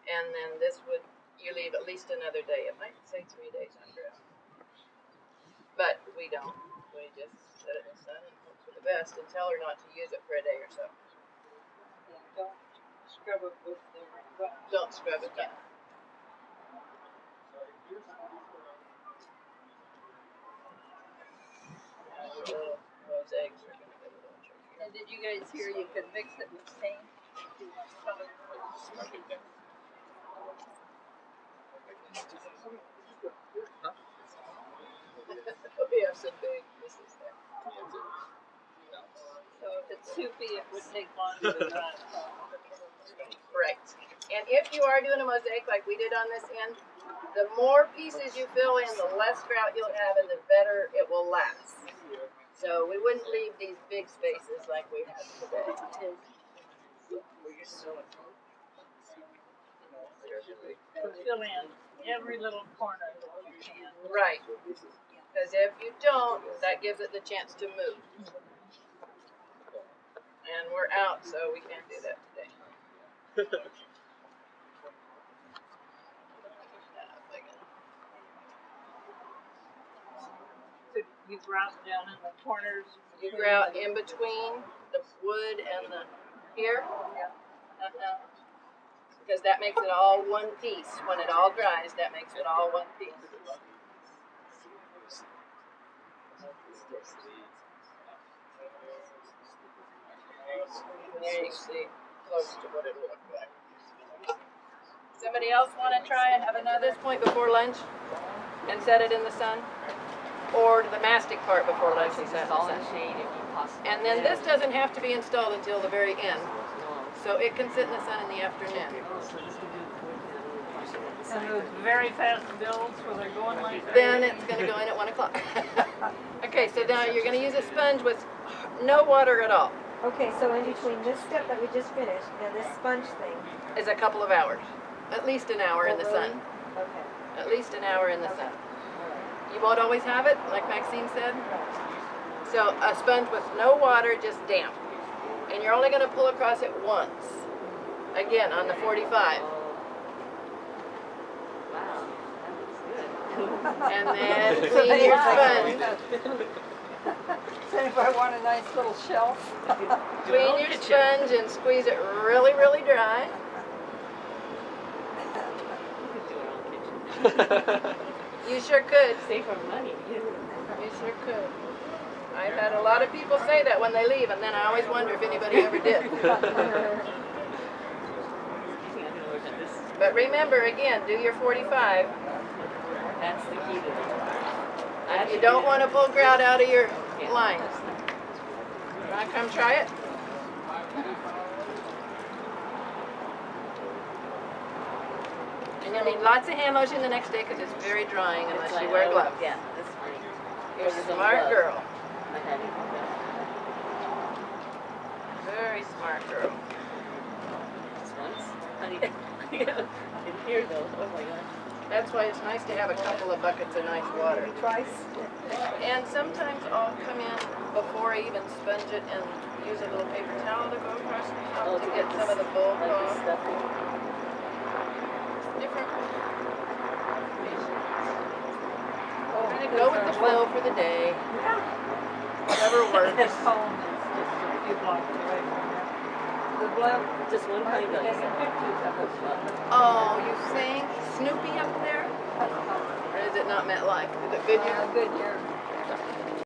S2: and then this would, you leave at least another day. It might say 3 days on ground, but we don't. We just set it in the sun and hope for the best and tell her not to use it for a day or so.
S11: Yeah, don't scrub it with the
S2: Don't scrub it down.
S11: And did you guys hear you could mix it with paint?
S2: We have some big pieces there.
S11: So if it's soupy, it would take longer to dry.
S2: Right. And if you are doing a mosaic like we did on this end, the more pieces you fill in, the less grout you'll have and the better it will last. So we wouldn't leave these big spaces like we have today.
S11: Fill in every little corner that you can.
S2: Right. Because if you don't, that gives it the chance to move. And we're out, so we can't do that today.
S11: So you grout down in the corners.
S2: You grout in between the wood and the here. Because that makes it all one piece. When it all dries, that makes it all one piece. There you see close to what it'll look like. Somebody else want to try and have another point before lunch and set it in the sun? Or the mastic part before lunch and set it in the sun? And then this doesn't have to be installed until the very end. So it can sit in the sun in the afternoon.
S11: And those very fast builds where they're going like that.
S2: Then it's going to go in at 1 o'clock. Okay, so now you're going to use a sponge with no water at all.
S4: Okay, so in between this step that we just finished and this sponge thing.
S2: Is a couple of hours. At least an hour in the sun.
S4: Okay.
S2: At least an hour in the sun. You won't always have it, like Maxine said. So a sponge with no water, just damp. And you're only going to pull across it once. Again, on the 45. And then clean your sponge.
S11: So if I want a nice little shelf.
S2: Clean your sponge and squeeze it really, really dry. You sure could.
S8: Save our money.
S2: You sure could. I've had a lot of people say that when they leave, and then I always wonder if anybody ever did. But remember, again, do your 45.
S8: That's the key to it.
S2: You don't want to pull grout out of your lines. Want to come try it? And you'll need lots of hand lotion the next day because it's very drying unless you wear gloves.
S8: Yeah, that's funny.
S2: You're a smart girl. Very smart girl.
S8: This one's honey. In here though, oh my gosh.
S2: That's why it's nice to have a couple of buckets of nice water.
S4: Twice.
S2: And sometimes I'll come in before I even sponge it and use a little paper towel to go across the top to get some of the bulb off. Different. Kind of go with the flow for the day. Whatever works.
S11: This home is just a few blocks away from here. The blood,
S8: Just one kind of
S11: taking pictures of us.
S2: Oh, you think Snoopy up there? Or is it not MetLife? Is it Goodyear?
S11: Goodyear.